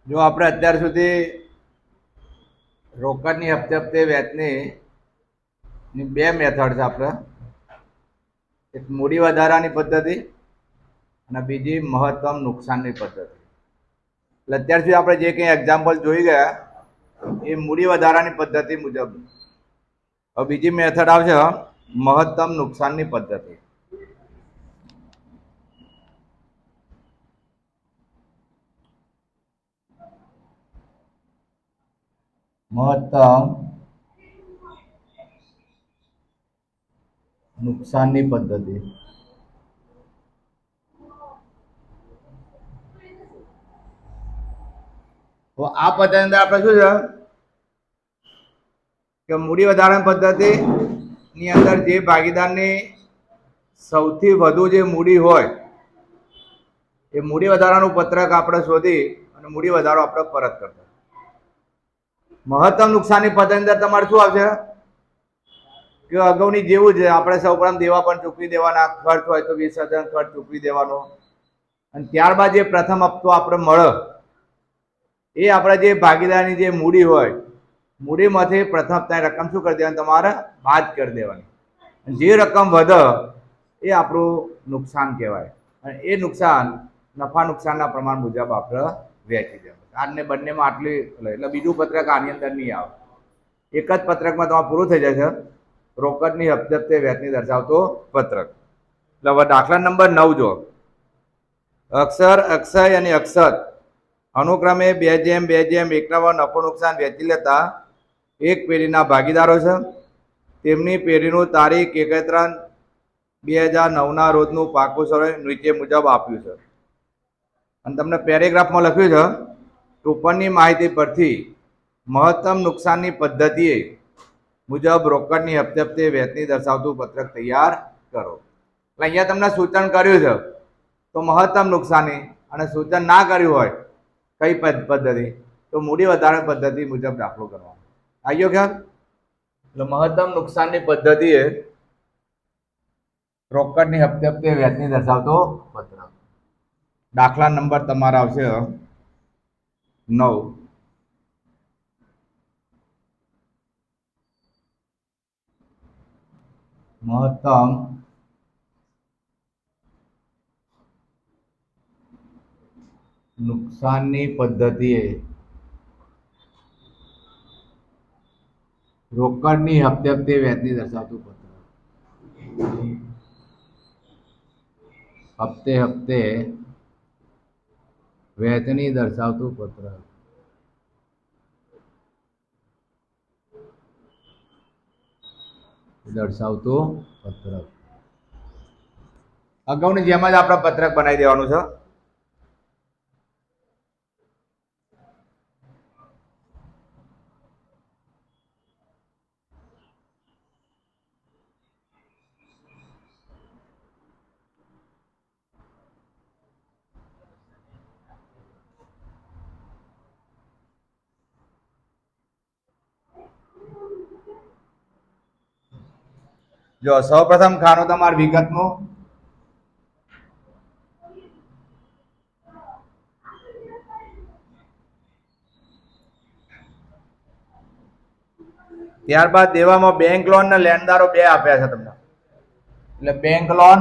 જો આપણે અત્યાર સુધી રોકડની હપ્તે હપ્તે વ્યાજની બે મેથડ છે આપણે, એક મૂડી વધારાની પદ્ધતિ અને બીજી મહત્તમ નુકસાનની પદ્ધતિ. એટલે અત્યાર સુધી આપણે જે કંઈ એક્ઝામ્પલ જોઈ ગયા એ મૂડી વધારાની પદ્ધતિ મુજબ. હવે બીજી મેથડ આવશે મહત્તમ નુકસાનની પદ્ધતિ. મહત્તમ નુકસાનની પદ્ધતિ. તો આ પદ્ધતિ અંદર આપણે શું છે કે મૂડી વધારાની પદ્ધતિ ની અંદર જે ભાગીદારની સૌથી વધુ જે મૂડી હોય એ મૂડી વધારાનું પત્રક આપણે શોધી અને મૂડી વધારો આપણે પરત કરતા. મહત્તમ નુકસાનની પદ્ધતિ અંદર તમારે શું આવશે કે અગાઉની જેવું છે, આપણે સૌપ્રથમ દેવા પણ ચૂકવી દેવાના, ખર્ચ હોય તો 20,000 ખર્ચ ચૂકવી દેવાનો, અને ત્યારબાદ જે પ્રથમ હપ્તો આપણે મળે એ આપણે જે ભાગીદારની જે મૂડી હોય મૂડીમાંથી પ્રથમ હપ્તાની રકમ શું કરી દેવાની, તમારે બાદ કરી દેવાની. જે રકમ વધે એ આપણું નુકસાન કહેવાય, અને એ નુકસાન નફા નુકસાનના પ્રમાણ મુજબ આપણે વેચી દેવાનું. આને બંનેમાં આટલી એટલે બીજું પત્રક આની અંદર નહીં આવે. એક જ પત્રકમાં તમારે પૂરું થઈ જાય છે રોકડની હપ્તે હપ્તે વ્યાજની દર્શાવતો પત્રક. એટલે હવે દાખલા નંબર 9 જો, અક્ષર, અક્ષય અને અક્ષત અનુક્રમે 2:2:1 નફો નુકસાન વેચી લેતા એક પેઢીના ભાગીદારો છે. તેમની પેઢીનું તારીખ 1/3/2009 રોજનું પાકું સરળ નીચે મુજબ આપ્યું છે. અને તમને પેરેગ્રાફમાં લખ્યું છે કે ઉપરની માહિતી પરથી મહત્તમ નુકસાનની પદ્ધતિએ મુજબ રોકડની હપ્તે હપ્તે વેચની દર્શાવતું પત્રક તૈયાર કરો. એટલે અહીંયા તમને સૂચન કર્યું છે તો મહત્તમ નુકસાની, અને સૂચન ના કર્યું હોય કઈ પદ્ધતિ તો મૂડી વધારા પદ્ધતિ મુજબ દાખલો કરવાનો. આવ્યો ખ્યાલ? એટલે મહત્તમ નુકસાનની પદ્ધતિ એ રોકડની હપ્તે હપ્તે વ્યાજની દર્શાવતો પત્રક. દાખલા નંબર તમારા આવશે 9. મહત્તમ નુકસાનની પદ્ધતિએ રોકડની હપ્તે હપ્તે વ્યાજની દર્શાવતું પત્રક. હપ્તે હપ્તે વ્યાજની દર્શાવતું પત્રક. દર્શાવતું પત્રક. અગાઉની જેમ જ આપણે પત્રક બનાવી દેવાનું છે. જો સૌપ્રથમ ખાનું તમારું વિગતનું, ત્યારબાદ દેવામાં બેંક લોન ને લેણદારો બે આપ્યા છે તમને. એટલે બેંક લોન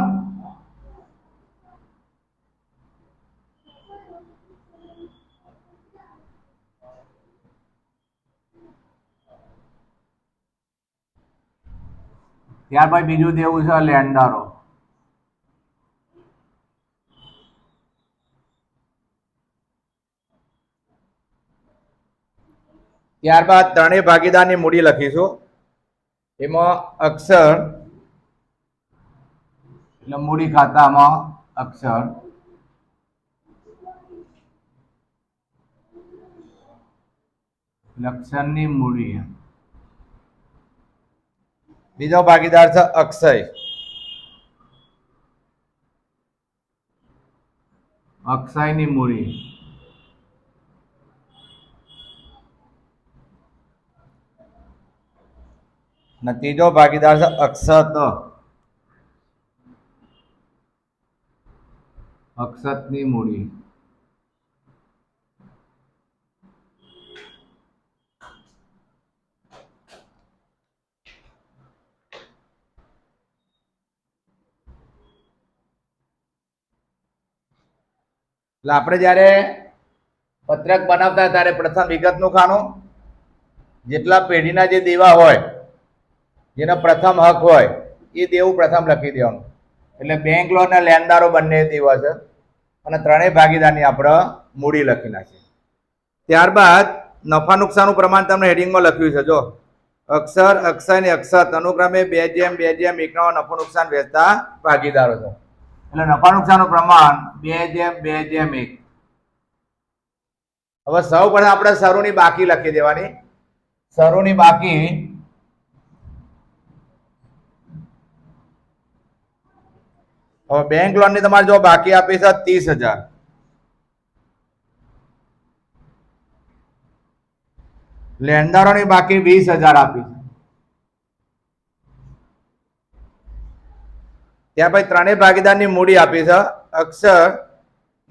ત્યારબાદ બીજું દેવું છે લેણદારો. ત્યારબાદ ત્રણેય ભાગીદારની મૂડી લખીશું. એમાં અક્ષર એટલે મૂડી ખાતામાં અક્ષર, લક્ષણની મૂડી. બીજો ભાગીદાર છે અક્ષય, અક્ષયની મૂડી. અને ત્રીજો ભાગીદાર છે અક્ષત, અક્ષતની મૂડી. એટલે આપણે જ્યારે પત્રક બનાવતા ત્યારે પ્રથમ વિગતનું ખાનું, જેટલા પેઢીના જે દેવા હોય, જેનો પ્રથમ હક હોય એ દેવું પ્રથમ લખી દેવાનું. એટલે બેંક લોન અને લેણદારો બંને દેવા છે અને ત્રણેય ભાગીદારની આપણે મૂડી લખી નાખીએ. ત્યારબાદ નફા નુકસાનનું પ્રમાણ તમને હેડિંગમાં લખ્યું છે. જો અક્ષર, અક્ષય અને અક્ષત અનુક્રમે 2:2:1 નફો નુકસાન વહેંચતા ભાગીદારો છે. એટલે નફા નુકસાનનું પ્રમાણ 2:2:1. હવે સૌ પ્રથમ આપણે શરૂની બાકી લખી દેવાની. શરૂની બાકી હવે બેંક લોન ની તમારે જો બાકી આપી છે 30,000, લેણદારોની બાકી 20,000 આપી છે. ત્યાર પછી ત્રણેય ભાગીદારની મૂડી આપી છે. અક્ષર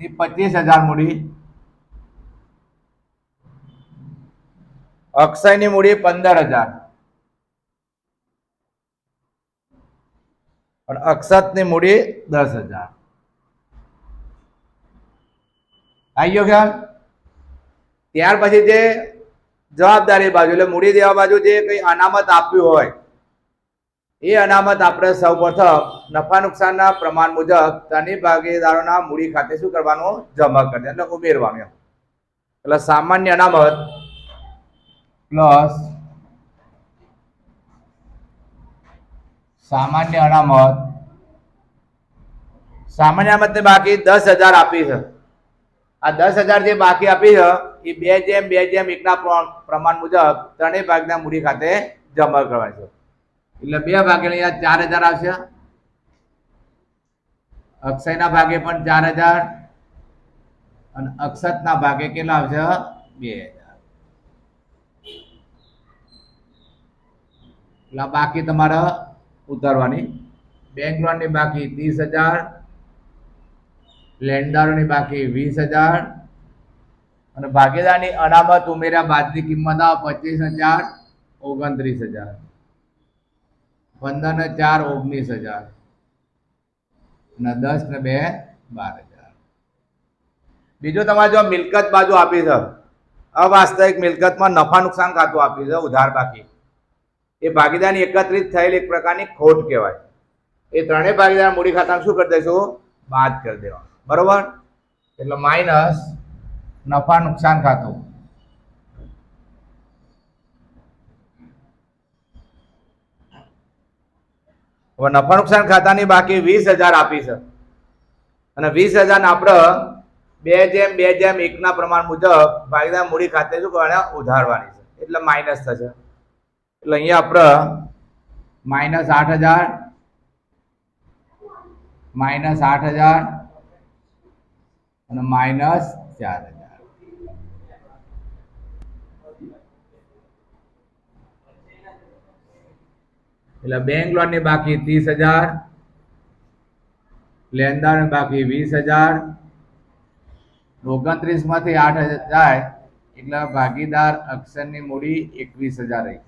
ની 25,000 મૂડી, અક્ષયની મૂડી 15,000 અને અક્ષતની મૂડી 10,000. આવી ગયો ખ્યાલ? ત્યાર પછી જે જવાબદારી બાજુ એટલે મૂડી દેવા બાજુ જે કઈ અનામત આપ્યું હોય એ અનામત આપણે સૌપ્રથમ નફા નુકસાનના પ્રમાણ મુજબ ત્રણેય ભાગીદારોના મૂડી ખાતે શું કરવાનું? જમા કરી એટલે ઉમેરવાનું. એટલે સામાન્ય અનામત પ્લસ સામાન્ય અનામત. સામાન્ય અનામત ને બાકી 10,000 આપી છે. આ 10,000 જે બાકી આપી છે એ 2:2:1 પ્રમાણ મુજબ ત્રણેય ભાગના મૂડી ખાતે જમા કરવાની છે. એટલે બે ભાગે અહીંયા 4,000 આવશે, અક્ષયના ભાગે પણ 4,000 અને અક્ષતના ભાગે કેટલા આવશે? 2,000. એટલે બાકી તમારે ઉતારવાની. બેંક લોનની બાકી 30,000, લેણદારોની બાકી 20,000 અને ભાગીદારની અનામત ઉમેર્યા બાદની કિંમત આવે 25,000, 29,000, 15 ને 4 19,000 અને 10 ને 2 12,000. બીજું તમારે જો મિલકત બાજુ આપી છે, અવાસ્તવિક મિલકતમાં નફા નુકસાન ખાતું આપ્યું છે ઉધાર બાકી, એ ભાગીદારની એકત્રિત થયેલ એક પ્રકારની ખોટ કહેવાય. એ ત્રણેય ભાગીદાર મૂડી ખાતામાં શું કરી દઈશું? બાદ કરી દેવાનું. બરોબર? એટલે માઇનસ નફા નુકસાન ખાતું. હવે નફા નુકસાન ખાતાની બાકી 20,000 આપી છે અને 20,000 ને આપણે 2:2:1 પ્રમાણ મુજબ ભાગીદાર મૂડી ખાતે શું કરવાના? ઉધારવાની છે. એટલે માઇનસ થશે. એટલે અહીંયા આપણે -8,000, -8,000 અને -4,000. એટલે બેંક લોનની બાકી 30,000, લેણદારની બાકી 20,000, 29 માંથી 8,000 જાય એટલે ભાગીદાર અક્ષરની મૂડી 21,000 રહી.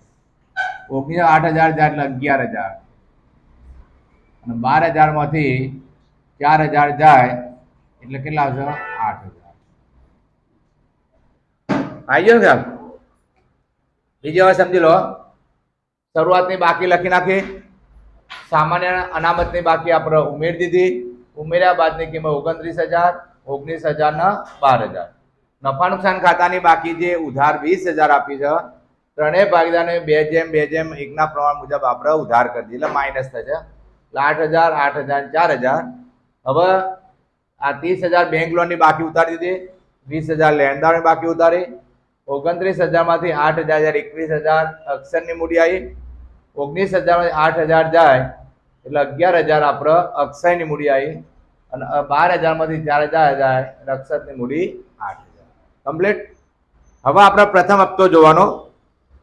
8,000 જાય એટલે 11,000 અને 12,000 માંથી 4,000 જાય એટલે કેટલા આવશે? 8,000. આવી ગયો ખ્યાલ? બીજી હવે સમજી લો. શરૂઆતની બાકી લખી નાખી, સામાન્ય અનામતની બાકી આપણે ઉમેરી દીધી, ઉમેર્યા બાદની કિંમત 29,000, 19,000 ને 12,000. નફા નુકસાન ખાતાની બાકી જે ઉધાર 20,000 આપી છે ત્રણેય ભાગીદારને 2:2:1 પ્રમાણ મુજબ આપણે ઉધાર કરી દીધી એટલે માઇનસ થશે. 8,000, 8,000, 4,000. હવે આ 30,000 બેંક લોનની બાકી ઉતારી દીધી, 20,000 લેણદારની બાકી ઉતારી, 29,000 માંથી 8,000 જાય 21,000 અક્ષરની મૂડી આવી, 19,000 માંથી 8,000 જાય એટલે 11,000 આપણે અક્ષયની મૂડી આવી અને 12,000 માંથી 4,000 જાય એટલે અક્ષરની મૂડી 8,000. કમ્પ્લીટ. હવે આપણે પ્રથમ હપ્તો જોવાનો.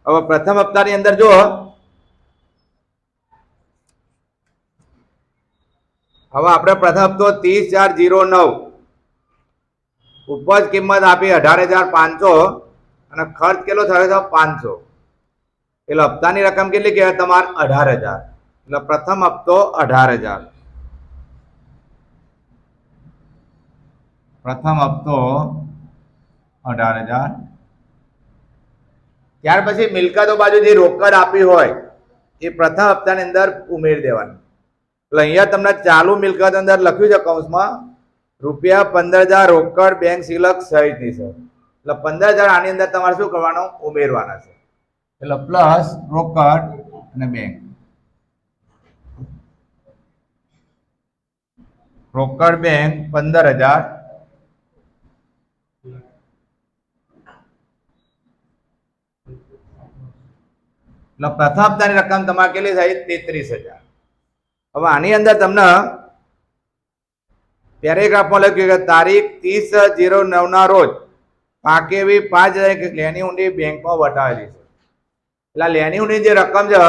હવે પ્રથમ હપ્તાની અંદર જો હવે આપણે પ્રથમ હપ્તો 30,409, ઉપજ કિંમત આપી 18,500 અને ખર્ચ કેટલો થયો છે? 500. એટલે હપ્તાની રકમ કેટલી કહેવાય તમારે? 18,000. એટલે પ્રથમ હપ્તો 18,000. પ્રથમ હપ્તો 18,000. ત્યાર પછી મિલકતો બાજુ જે રોકડ આપી હોય એ પ્રથમ હપ્તાની અંદર ઉમેરી દેવાની. એટલે અહીંયા તમને ચાલુ મિલકત અંદર લખ્યું છે કૌંસમાં ₹15,000 રોકડ બેંક સિલક સહિતની છે. એટલે 15,000 આની અંદર તમારે શું કરવાનું? ઉમેરવાના છે. એટલે પ્લસ રોકડ અને બેંક. રોકડ બેંક 15,000. એટલે પ્રથમ હપ્તાની રકમ તમારે કેટલી થાય? 33,000. હવે આની અંદર તમને પેરેગ્રાફમાં લખ્યું કે તારીખ 30/09 ના રોજ પાકેવી 5,000 લેણી ઊંડી બેંકમાં વટાવેલી છે. એટલે લેણી ઊંડી જે રકમ છે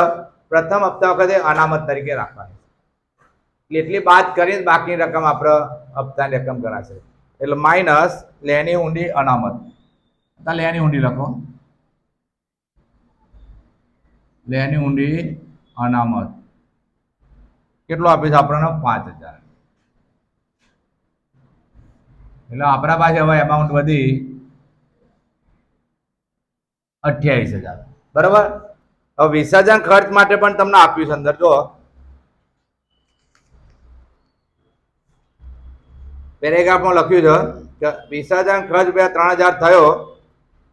પ્રથમ હપ્તા વખતે અનામત તરીકે રાખવાની. એટલી બાદ કરીને બાકી રકમ આપણે હપ્તાની રકમ ગણાશે. એટલે માઇનસ લેણી ઊંડી અનામત. લેણી ઊંડી લખો. લેણી ઊંડી અનામત કેટલું આપે છે આપણને? 5,000. એટલે આપણા પાસે હવે એમાઉન્ટ વધી 28,000. બરાબર. હવે વિસર્જન ખર્ચ માટે પણ તમને આપ્યું છે અંદર. જો પેરેગ્રાફમાં લખ્યું છે કે વિસર્જન ખર્ચ ₹3,000 થયો.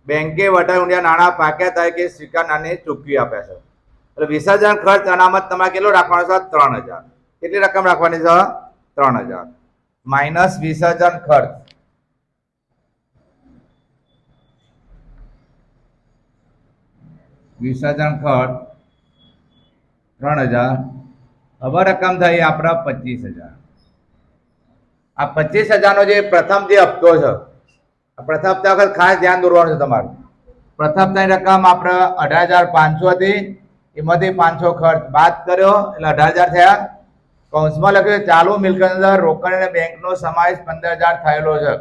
બેંકે વટાવી ઊંડિયા નાણાં પાક્યા થાય કે સ્વીકારનારને ચૂકવી આપ્યા છે. એટલે વિસર્જન ખર્ચ અનામત તમારે કેટલો રાખવાનો છે? 3,000. કેટલી રકમ રાખવાની છે? 3,000 માઇનસ વિસર્જન ખર્ચ. વિસર્જન ખર્ચ 3,000. હવે રકમ થઈ આપણા 25,000. આ 25,000 નો જે પ્રથમ જે હપ્તો છે, પ્રથમ હપ્તા વખત ખાસ ધ્યાન દોરવાનું છે તમારું. પ્રથમ હપ્તાની રકમ આપણે 18,500 હતી. એમાંથી 500 ખર્ચ બાદ કર્યો એટલે 18,000 થયા. કૌંસમાં લખ્યું ચાલુ મિલકત અંદર રોકડ અને બેંકનો સમાવેશ 15,000 થયેલો છે.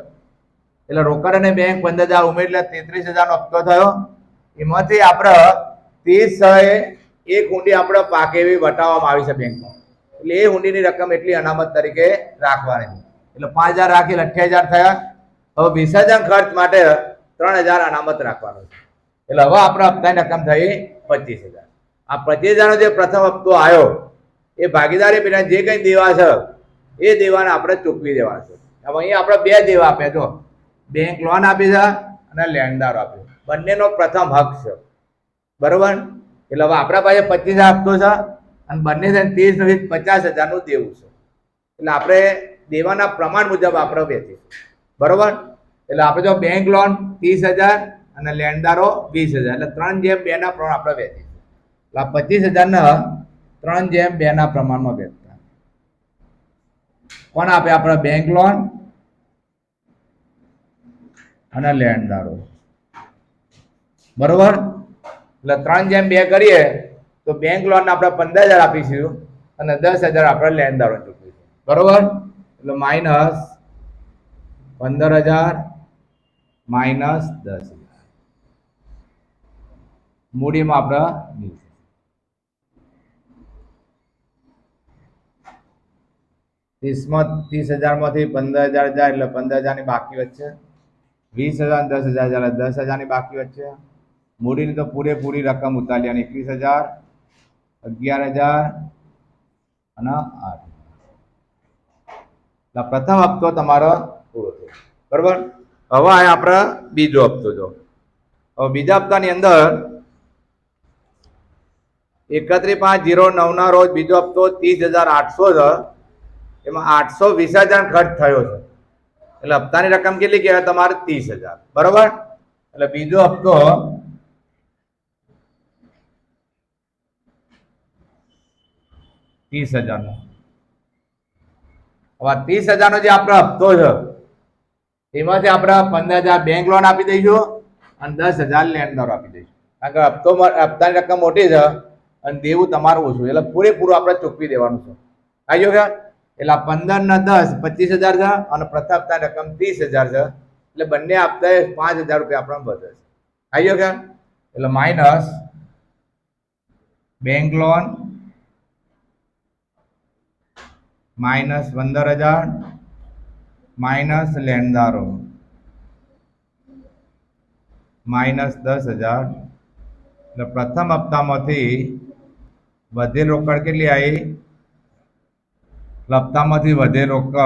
એટલે રોકડ અને બેંક 15,000 ઉમેરી એટલે 33,000 નો હપ્તો થયો. એમાંથી આપણે 30,1 ઊંડી આપણે પાકે એવી વટાવવામાં આવી છે બેંકમાં. એટલે એ ઊંડીની રકમ એટલી અનામત તરીકે રાખવાની. એટલે 5,000 રાખી 28,000 થયા. હવે વિસર્જન ખર્ચ માટે 3,000 અનામત રાખવાનો છે. એટલે હવે આપણા હપ્તાની રકમ થઈ 25,000. આ 25,000 નો જે પ્રથમ હપ્તો આવ્યો એ ભાગીદારી પેલા જે કઈ દેવા છે એ દેવાને આપણે ચૂકવી દેવાના છે. હવે અહીંયા આપણે બે દેવા આપ્યા. જો બેંક લોન આપી છે અને લેણદાર આપ્યો. બંનેનો પ્રથમ હક છે. બરોબર. એટલે હવે આપણા પાસે 25,000 હપ્તો છે અને બંને 30 નું 50,000 નું દેવું છે. એટલે આપણે દેવાના પ્રમાણ મુજબ આપણે વેચીશું. બરોબર. એટલે આપણે જો બેંક લોન 30,000 અને લેણદારો 20,000 એટલે 3/2 ના પ્રમાણ આપણે વેચીશું. એટલે 25,000 ના 3/2 ના પ્રમાણમાં વેચતા. કોણ આપે? આપણે બેંક લોન અને લેણદારો. બરોબર. એટલે 3/2 કરીએ તો બેંક લોન આપણે 15,000 આપીશું અને 10,000 આપણે લેણદારો ચૂકવીશું. બરોબર. એટલે માઇનસ 15,000 માઇનસ 10,000 મૂડીમાં આપણે 30,000 માંથી 15,000 જાય એટલે 15,000 ની બાકી વચ્ચે 20,000 10,000 જાય એટલે 10,000 ની બાકી વચ્ચે મૂડીની તો પૂરેપૂરી રકમ ઉતારવાની 21,000 11,000 અને 8,000. પ્રથમ હપ્તો તમારો પૂરો થયો. બરોબર. હવે આપણે બીજો હપ્તો જો. હવે બીજા હપ્તાની અંદર 31/5/09 ના રોજ બીજો હપ્તો 30,800 છે. એમાં 800 વિસર્જન ખર્ચ થયો છે. એટલે હપ્તાની રકમ કેટલી કહેવાય તમારે? 30,000. બરોબર. એટલે બીજો હપ્તો 30,000 નો. હવે 30,000 નો જે આપણો હપ્તો છે એમાંથી આપણે 15,000 બેંક લોન આપી દઈશું અને 10,000 લેણદારો આપી દઈશું. કારણ કે હપ્તાની રકમ મોટી છે અને દેવું તમારું ઓછું. એટલે પૂરેપૂરું આપણે ચૂકવી દેવાનું છે. આવી ગયો. એટલે 15 ના 10 25,000 છે અને પ્રથમ હપ્તાની રકમ 30,000 છે. એટલે બંને હપ્તે 5,000 રૂપિયા આપણને વધે છે. આવી ગયો કે? એટલે minus bank loan minus 15,000 minus લેણદારો માઇનસ 10,000. એટલે પ્રથમ હપ્તામાંથી વધેલ રોકડ કેટલી આવી? હપ્તામાંથી વધેલ રોકડ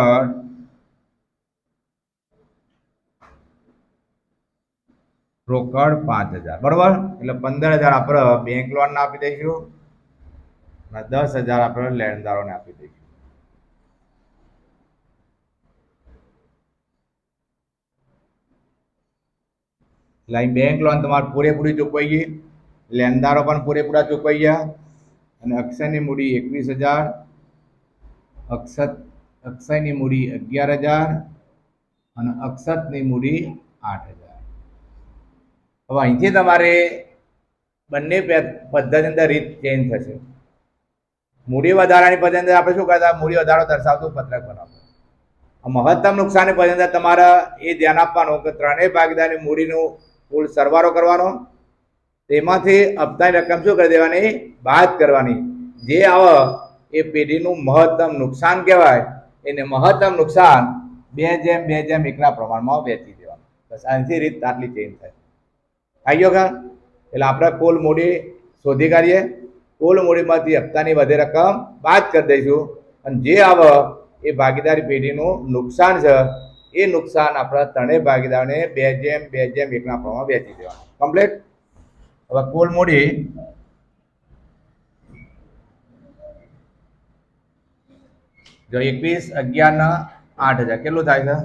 રોકડ 5,000 બરોબર. એટલે 15,000 આપણે બેંક લોન આપી દઈશું અને 10,000 આપણે લેણદારોને આપી દઈશું. એટલે અહીં બેંક લોન તમારે પૂરેપૂરી ચૂકવાઈ ગઈ, લેણદારો પણ પૂરેપૂરા ચૂકવાઈ ગયા અને અક્ષયની મૂડી 21,000, અક્ષયની મૂડી 11,000 અને અક્ષતની મૂડી 8,000. હવે અહીંથી તમારે બંને પદ્ધતિ અંદર રીત ચેન્જ થશે. મૂડી વધારાની પદ્ધતિ અંદર આપણે શું કરતા? મૂડી વધારો દર્શાવતું પત્રક બનાવવું. મહત્તમ નુકસાનની પદ્ધતિ અંદર તમારે એ ધ્યાન આપવાનું કે ત્રણેય ભાગીદારની મૂડીનું કુલ સરવાળો કરવાનો, તેમાંથી હપ્તાની રકમ શું કરી દેવાની? બાદ કરવાની. જે આવે એ પેઢીનું મહત્તમ નુકસાન કહેવાય. એને મહત્તમ નુકસાન 2:1 પ્રમાણમાં વહેંચી દેવાનું. બસ આનાથી રીત આટલી ચેન્જ થાય. આવી ગયો કા? એટલે આપણે કુલ મૂડી શોધી કાઢીએ. કુલ મૂડીમાંથી હપ્તાની વધે રકમ બાદ કરી દઈશું અને જે આવે એ ભાગીદારી પેઢીનું નુકસાન છે એ નુકસાન આપણા ત્રણેય ભાગીદારોને 2:1 પ્રમાણમાં વહેંચી દેવાનું. કમ્પ્લીટ. હવે કુલ મૂડી જો 21, 11 ને 8,000 કેટલું થાય છે?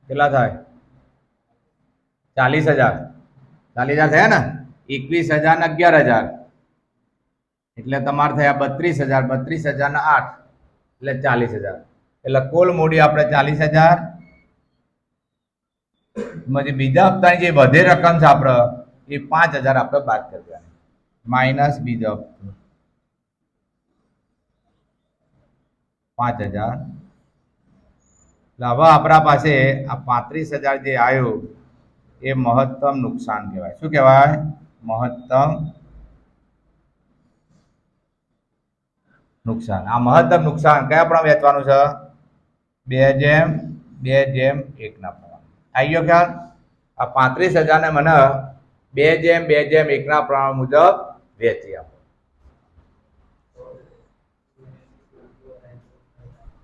કેટલા થાય? 40,000. 40,000 થયા ને? 21,000 ને 11,000 એટલે તમારે થયા 32,000. 32,000 ને 8 એટલે 40,000. એટલે કુલ મૂડી આપણે 40,000 માંથી બીજા હપ્તાની જે વધે રકમ છે આપણે એ 5,000 આપણે બાદ કરી દેવાની માઇનસ બીજો હપ્તો 5,000. એટલે હવે આપણા પાસે આ 35,000 જે આવ્યું એ મહત્તમ નુકસાન કહેવાય. શું કહેવાય? મહત્તમ નુકસાન. આ મહત્તમ નુકસાન કયા પ્રમાણે વહેંચવાનું છે? 2:1 પ્રમાણે. આવી ગયો ખ્યાલ? આ 35,000 ને મને 2:1 પ્રમાણ મુજબ વહેંચી આપો.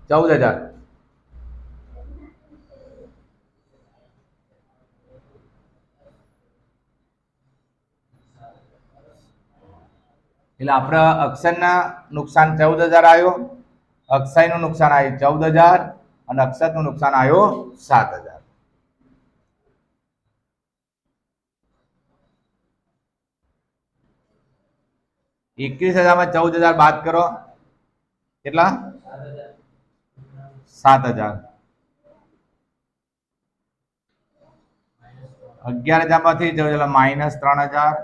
14,000. એટલે આપણે અક્ષરના નુકસાન 14,000 આવ્યો, અક્ષયનું નુકસાન આવ્યું 14,000 અને અક્ષતનું નુકસાન આવ્યું 7,000. ₹21,000 14,000 બાદ કરો કેટલા? 7,000. 11,000 માંથી માઇનસ 3,000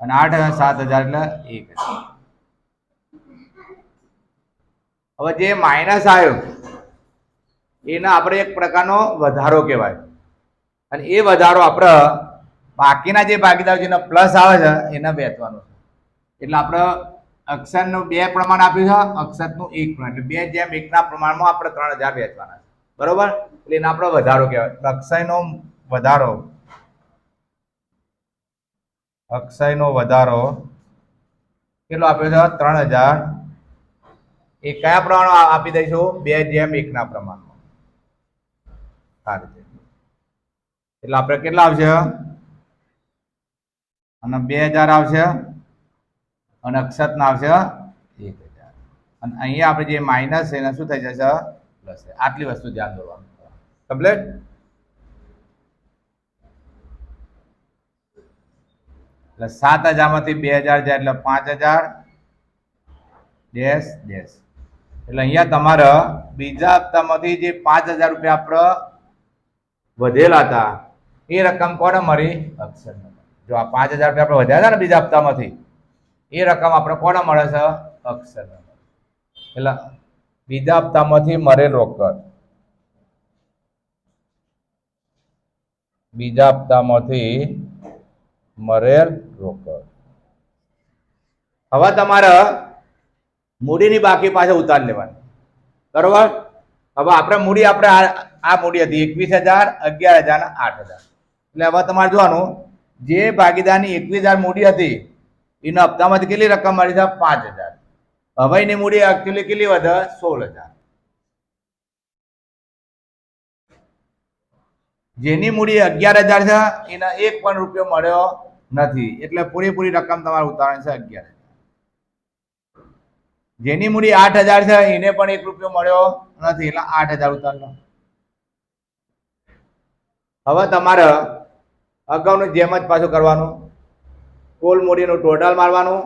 અને 8,000 7,000 એટલે 1,000. હવે જે માઇનસ આવ્યો એને આપણે એક પ્રકારનો વધારો કહેવાય અને એ વધારો આપણે બાકીના જે ભાગીદારો જેનો પ્લસ આવે છે એને વહેંચવાનું છે. એટલે આપણે અક્ષરનું 2 પ્રમાણ આપ્યું છે, અક્ષરનું 1 પ્રમાણ. એટલે 2:1 પ્રમાણમાં આપણે 3,000 વહેંચવાના છે. બરોબર. એટલે એને આપણે વધારો કહેવાય. અક્ષયનો વધારો કેટલો આપ્યો છે? 3,000. એ કયા પ્રમાણ આપી દઈશું? 2:1 પ્રમાણમાં. એટલે આપણે કેટલા આવશે? અને 2,000 આવશે અને અક્ષતના આવશે 1,000 અને અહીંયા આપણે જે માઇનસ છે એને શું થઈ જશે? પ્લસ. આટલી વસ્તુ ધ્યાન દોરવાનું. કમ્પ્લીટ. એટલે 7,000 માંથી 2,000 જાય એટલે 5,000 ડેશ ડેશ. એટલે અહીંયા તમારે બીજા હપ્તામાંથી જે 5,000 રૂપિયા આપણે વધેલા હતા એ રકમ કોને મળી? અક્ષરને. જો આ 5,000 રૂપિયા આપણે વધ્યા હતા ને બીજા હપ્તામાંથી એ રકમ આપણે કોને મળે છે? અક્ષરને. એટલે બીજા હપ્તામાંથી મળેલ રોકડ, બીજા હપ્તામાંથી મળેલ રોકડ હવે તમારે મૂડીની બાકી પાસે ઉતાર લેવાની, બરોબર. હવે આપણે મૂડી આ મૂડી હતી 21,000, 11,000 ને 8,000. એટલે હવે તમારે જોવાનું જે ભાગીદારની 21,000 મૂડી હતી એના હપ્તામાંથી કેટલી રકમ મળી છે? 5,000. હવે એની મૂડી એકચ્યુઅલી કેટલી વધે? 16,000. જેની મૂડી 11,000 છે એના 1 પણ રૂપિયો મળ્યો નથી, એટલે પૂરેપૂરી રકમ તમારે ઉતારવાની છે 11,000. જેની મૂડી 8,000 છે એને પણ 1 રૂપિયો મળ્યો નથી, એટલે 8,000 ઉતારનો. હવે તમારે અગાઉનું જેમ જ પાછું કરવાનું, કુલ મૂડીનું ટોટલ મારવાનું,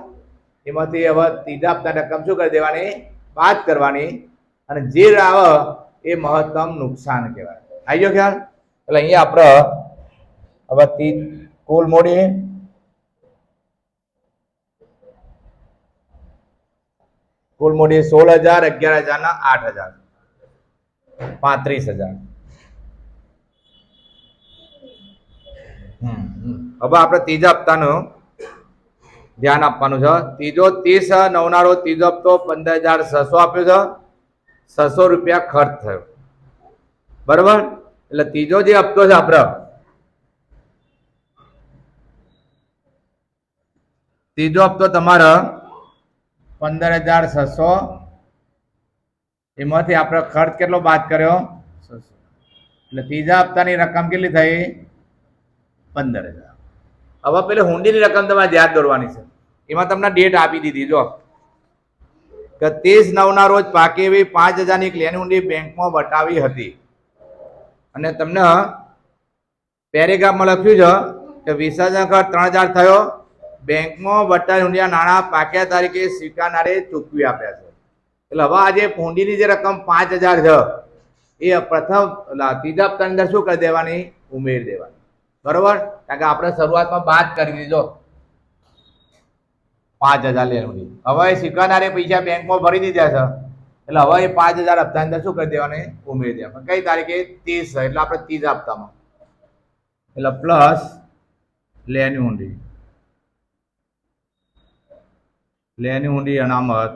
એમાંથી હવે ત્રીજા હપ્તા રકમ શું કરી દેવાની? બાદ કરવાની, અને જે આવે એ મહત્તમ નુકસાન કહેવાય. આવી ગયો ખ્યાલ? એટલે અહીંયા આપણે હવે કુલ મૂડી કુલ મૂડી 16,000, 11,000 ના 8,000, 35,000. હવે આપણે ત્રીજા હપ્તાનું ધ્યાન આપવાનું છે. ત્રીજો 30/9 ના રોજ ત્રીજો હપ્તો 15,600 આપ્યો છે, 600 રૂપિયા ખર્ચ થયો, બરોબર. એટલે ત્રીજો જે હપ્તો છે આપણો, ત્રીજો હપ્તો તમારે 15,600, એમાંથી આપણે ખર્ચ કેટલો બાદ કર્યો? 600. એટલે ત્રીજા હપ્તાની રકમ કેટલી થઈ? 15,000. હવે પેલી હુંડીની રકમ તમારે યાદ દોરવાની છે. એમાં તમને ડેટ આપી દીધી, જો કે 30/9 ના રોજ પાકી એવી 5,000 ની લેણી હુંડી બેંકમાં વટાવી હતી, અને તમને પેરેગ્રાફમાં લખ્યું છે કે વિસર્જન ખર્ચ 3,000 થયો, બેંકમાં વટાવી હુંડીના નાણાં પાક્યા તારીખે સ્વીકારનારે ચૂકવી આપ્યા છે. એટલે હવે આજે હુંડીની જે રકમ 5,000 છે એ પ્રથમ ત્રીજા હપ્તાની અંદર શું કરી દેવાની? ઉમેરી દેવાની, બરોબર. કારણ કે આપણે શરૂઆતમાં બાદ કરી દીધો 5,000 લેવાની. હવે સ્વીકારનારે પૈસા બેંકમાં ભરી દીધા છે, એટલે હવે એ 5,000 હપ્તાની અંદર શું કરી દેવાની? ઉમેરી દેવાની. કઈ તારીખે? 30, એટલે આપણે ત્રીજા હપ્તામાં, એટલે પ્લસ લેની હુંડી, લેની હુંડી અનામત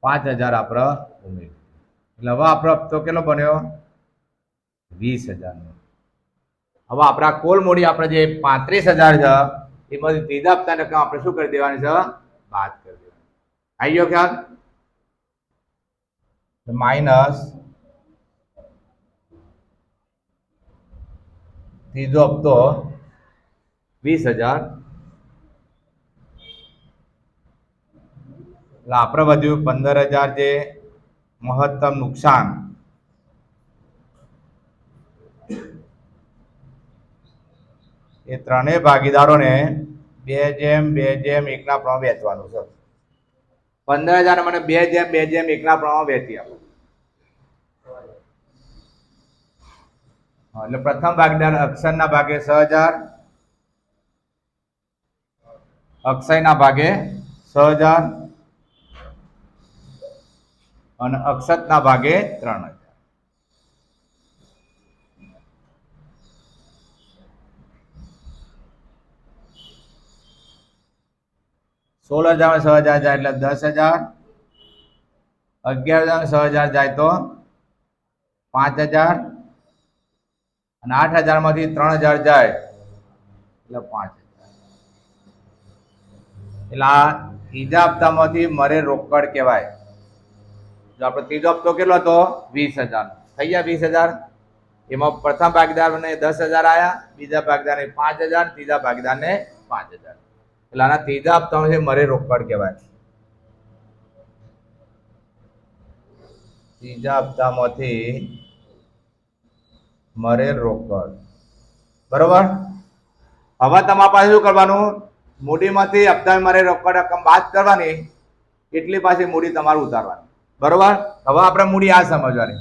5,000 આપણે ઉમેરી. એટલે હવે આપણો હપ્તો કેટલો બન્યો? 20,000 નો. હવે આપણા કુલ મૂડી આપણે જે 35,000 છે એમાંથી ત્રીજા હપ્તાની રકમ આપણે શું કરી દેવાની છે? બાદ કરી દેવાની. આવી ગયો ખ્યાલ? માઇનસ ત્રીજો હપ્તો 20,000, એટલે આપણે વધ્યું 15,000 જે મહત્તમ નુકસાન. એ ત્રણેય ભાગીદારોને 2:2:1 ના પ્રમાણમાં વેચવાનું છે. 15,000 મને 2:2:1 ના પ્રમાણમાં વેચી આપો. એટલે પ્રથમ ભાગીદાર અક્ષરના ભાગે 6,000, અક્ષયના ભાગે 6,000 અને અક્ષતના ભાગે 3,000. $16,000 માં 6,000 જાય એટલે 10,000, 11,000 માં 6,000 જાય તો 5,000, અને 8,000 માંથી 3,000 જાય એટલે 5,000. એટલે આ ત્રીજા હપ્તામાંથી મરે રોકડ કહેવાય. જો આપણે ત્રીજો હપ્તો કેટલો હતો? 20,000 થઈ ગયા. 20,000 એમાં પ્રથમ ભાગીદારને 10,000 આયા, બીજા ભાગીદારને 5,000, ત્રીજા ભાગીદારને 5,000. એટલે આના ત્રીજા હપ્તામાંથી મરે રોકડ કહેવાય. ત્રીજા હપ્તામાંથી મરે રોકડ, બરોબર. હવે તમારા પાસે શું કરવાનું? મૂડીમાંથી હપ્તા મરે રોકડ રકમ બાદ કરવાની, એટલી પાછી મૂડી તમારે ઉતારવાની, બરોબર. હવે આપણે મૂડી આ સમજવાની,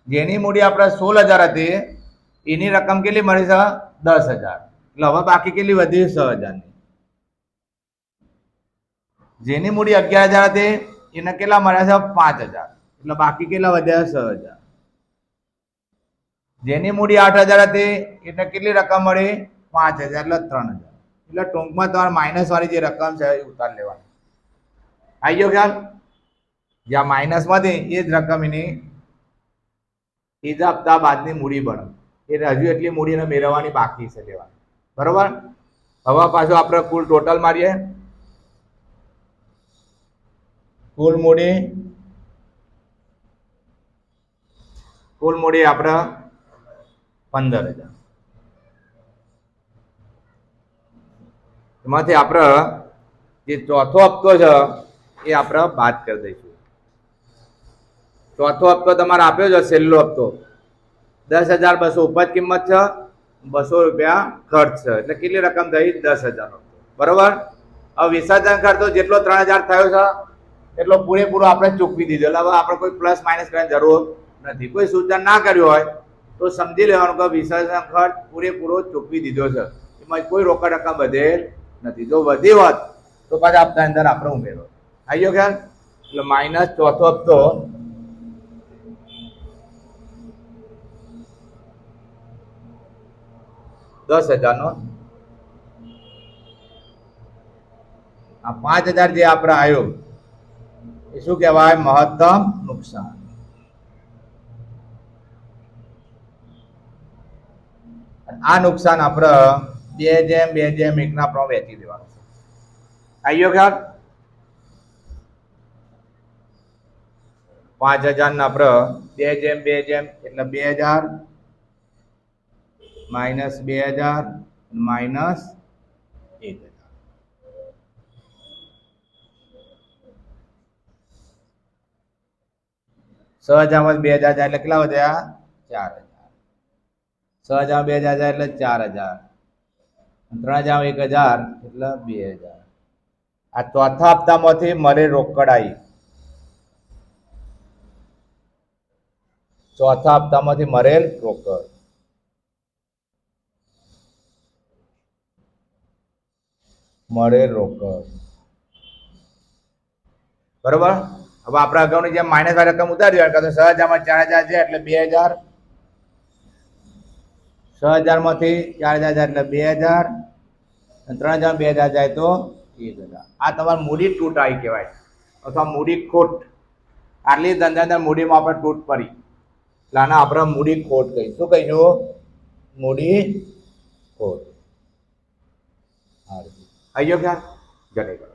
જેની મૂડી આપણે 16,000 હતી એની રકમ કેટલી મળી છે? 10,000. એટલે હવે બાકી કેટલી વધી? 6,000 ની. જેની મૂડી 11,000 હતી એને કેટલા મળ્યા છે? 5,000. એટલે બાકી કેટલા વધ્યા? 6,000. જેની મૂડી 8,000 હતી એને કેટલી રકમ મળી? 5,000, એટલે 3,000. એટલે ટૂંકમાં તમારે માઇનસ વાળી જે રકમ છે એ ઉતાર લેવાની. આવી ગયો ખ્યાલ? જ્યાં માઇનસમાંથી એ જ રકમ એની ત્રીજા હપ્તા બાદની મૂડી બને. એ હજુ એટલી મૂડીને મેળવવાની બાકી છે લેવાની. બરોબર? હવે પાછું આપણે કુલ ટોટલ મારીએ. કુલ મૂડી આપણે 15,000. એમાંથી આપણે જે ચોથો હપ્તો છે એ આપણે બાદ કરી દઈશું. ચોથો હપ્તો તમારે આપ્યો છે, છેલ્લો હપ્તો 10,200 ઉપજ કિંમત છે, 200 રૂપિયા ખર્ચ છે, એટલે કેટલી રકમ થઈ? 10,000. બરોબર? હવે વિસર્જન ખર્ચો જેટલો 3,000 થયો છે એટલો પૂરેપૂરો આપણે ચૂકવી દીધો. એટલે હવે આપણે કોઈ પ્લસ માઇનસ કરવાની જરૂર નથી. કોઈ સૂચન ના કર્યું હોય તો સમજી લેવાનું કે વિસર્જન ખર્ચ પૂરેપૂરો ચૂકવી દીધો છે, એમાં કોઈ રોકડ રકમ વધેલ નથી. જો વધી હોત તો પાછા હપ્તા અંદર આપણે ઉમેરો. આવી ગયો ખ્યાલ? એટલે માઇનસ ચોથો હપ્તો 10,000 આ 5,000 જે આપણે આવ્યો એ શું કહેવાય? મહત્તમ નુકસાન. આ નુકસાન આપણે 2:2:1 ના પ્રમાણે વહેંચી દેવાનું છે. આવી ગયો ખ્યાલ? 5,000 ને આપણે 2:2 એટલે 2,000 માઇનસ 2,000 માઇનસ 1,000. 6,000 માં 2,000 જાય એટલે કેટલા વધ્યા? 4,000. 6,000 2,000 જાય એટલે 4,000. 3,000 1,000 એટલે 2,000. આ ચોથા હપ્તામાંથી મરે રોકડ આવી. ચોથા હપ્તામાંથી મરેલ રોકડ બરોબર? હવે આપણે અગાઉની જેમ માઇનસ વાળી રકમ ઉતારી હોય તો 6,000 માં 4,000 છે એટલે 2,000. 6,000 માંથી 4,000 જાય એટલે 2,000. 3,000 2,000 જાય તો 1,000. આ તમારી મૂડી તૂટ આવી કહેવાય, અથવા મૂડી ખોટ. આટલી ધંધાની મૂડીમાં આપણે તૂટ પડી એટલે આને આપણે મૂડી ખોટ કહી. શું કહીશું? મૂડી ખોટ. આવી ગયો ખ્યાલ? જય કરો.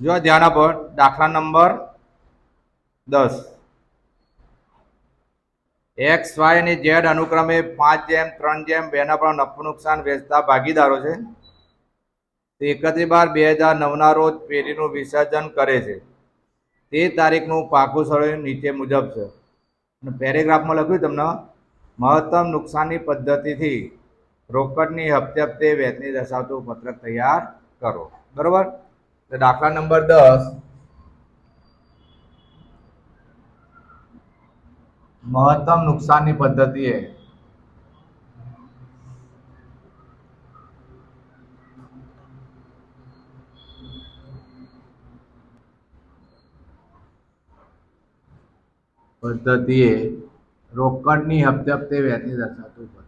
જો ધ્યાન આપો. દાખલા નંબર 10. એક્સ વાય અને ઝેડ અનુક્રમે 5:3:2 ના પણ નફો નુકસાન વેચતા ભાગીદારો છે. 31/12/2009 ના રોજ પેઢીનું વિસર્જન કરે છે. તે તારીખનું પાકું સરળ નીચે મુજબ છે. પેરેગ્રાફમાં લખ્યું તમને મહત્તમ નુકસાનની પદ્ધતિથી રોકડની હપ્તે હપ્તે વેચની દર્શાવતું પત્રક તૈયાર કરો. બરોબર? તો દાખલા નંબર 10 મહત્તમ નુકસાનની પદ્ધતિ રોકડની હપ્તે હપ્તે વેચની દર્શાવતું પત્રક.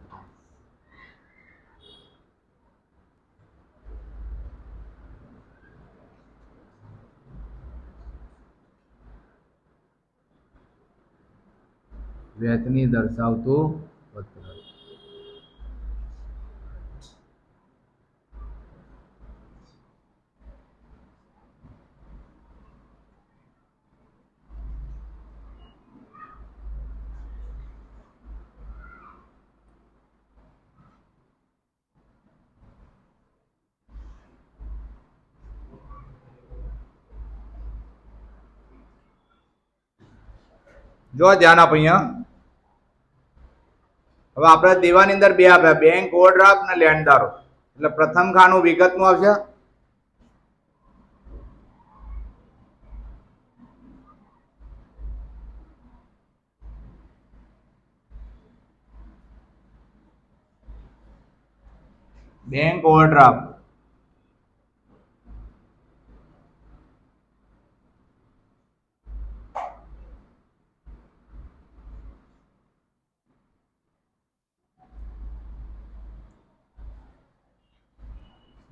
વેચની દર્શાવતું પત્રક. જો ધ્યાન આપો. અહીંયા હવે આપણે દેવાની અંદર બે આપ્યા, બેંક ઓવરડ્રાફ્ટ અને લેણદારો. એટલે પ્રથમ ખાનું વિગતનું આવશે. Bank overdraft.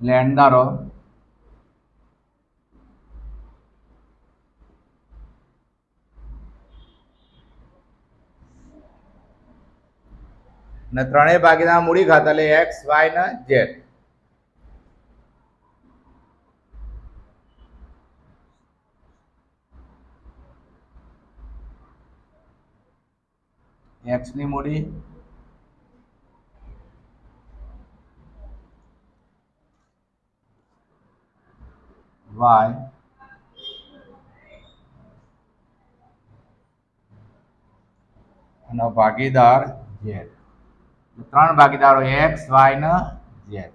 લેણદારો ને ત્રણેય ભાગીદાર મૂડી ખાતા એટલે એક્સ વાય ને ઝેડ. એક્સ ની મૂડી વાય અને ભાગીદાર ઝેડ. ત્રણ ભાગીદારો એક્સ વાય ને ઝેડ.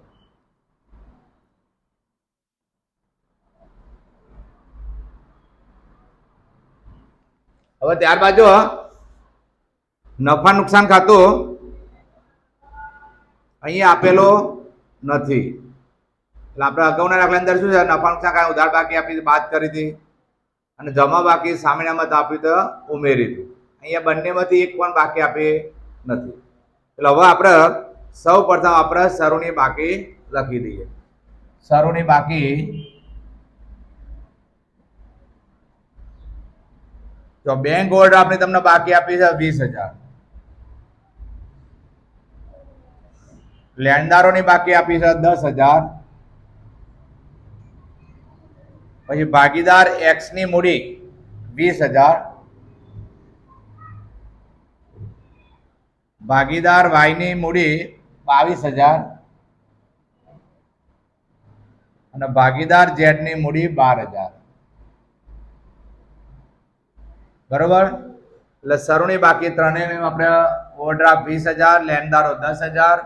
હવે ત્યારબાદ જો નફા નુકસાન ખાતું અહીંયા આપેલો નથી એટલે આપણે અગાઉના દાખલા અંદર શું છે, નફા નુકસાન ખાતું ઉધાર બાકી આપી બાદ કરી હતી અને જમા બાકી સામેના મત આપ્યું તો ઉમેરી હતું. અહીંયા બંનેમાંથી એક પણ બાકી આપી નથી એટલે હવે આપણે સૌ પ્રથમ આપણે શરૂની બાકી લખી દઈએ. શરૂની બાકી તો બેંક ઓવરડ્રાફ્ટની તમને બાકી આપી છે 20,000. લેણદારોની બાકી આપી છે 10,000. પછી ભાગીદાર એક્સ ની મૂડી 20,000. ભાગીદાર વાય ની મૂડી 22,000 અને ભાગીદાર ઝેડ ની મૂડી 12,000. બરોબર. એટલે શરૂની બાકી ત્રણેયની આપણે ઓવરડ્રાફ્ટ 20,000, લેણદારો 10,000,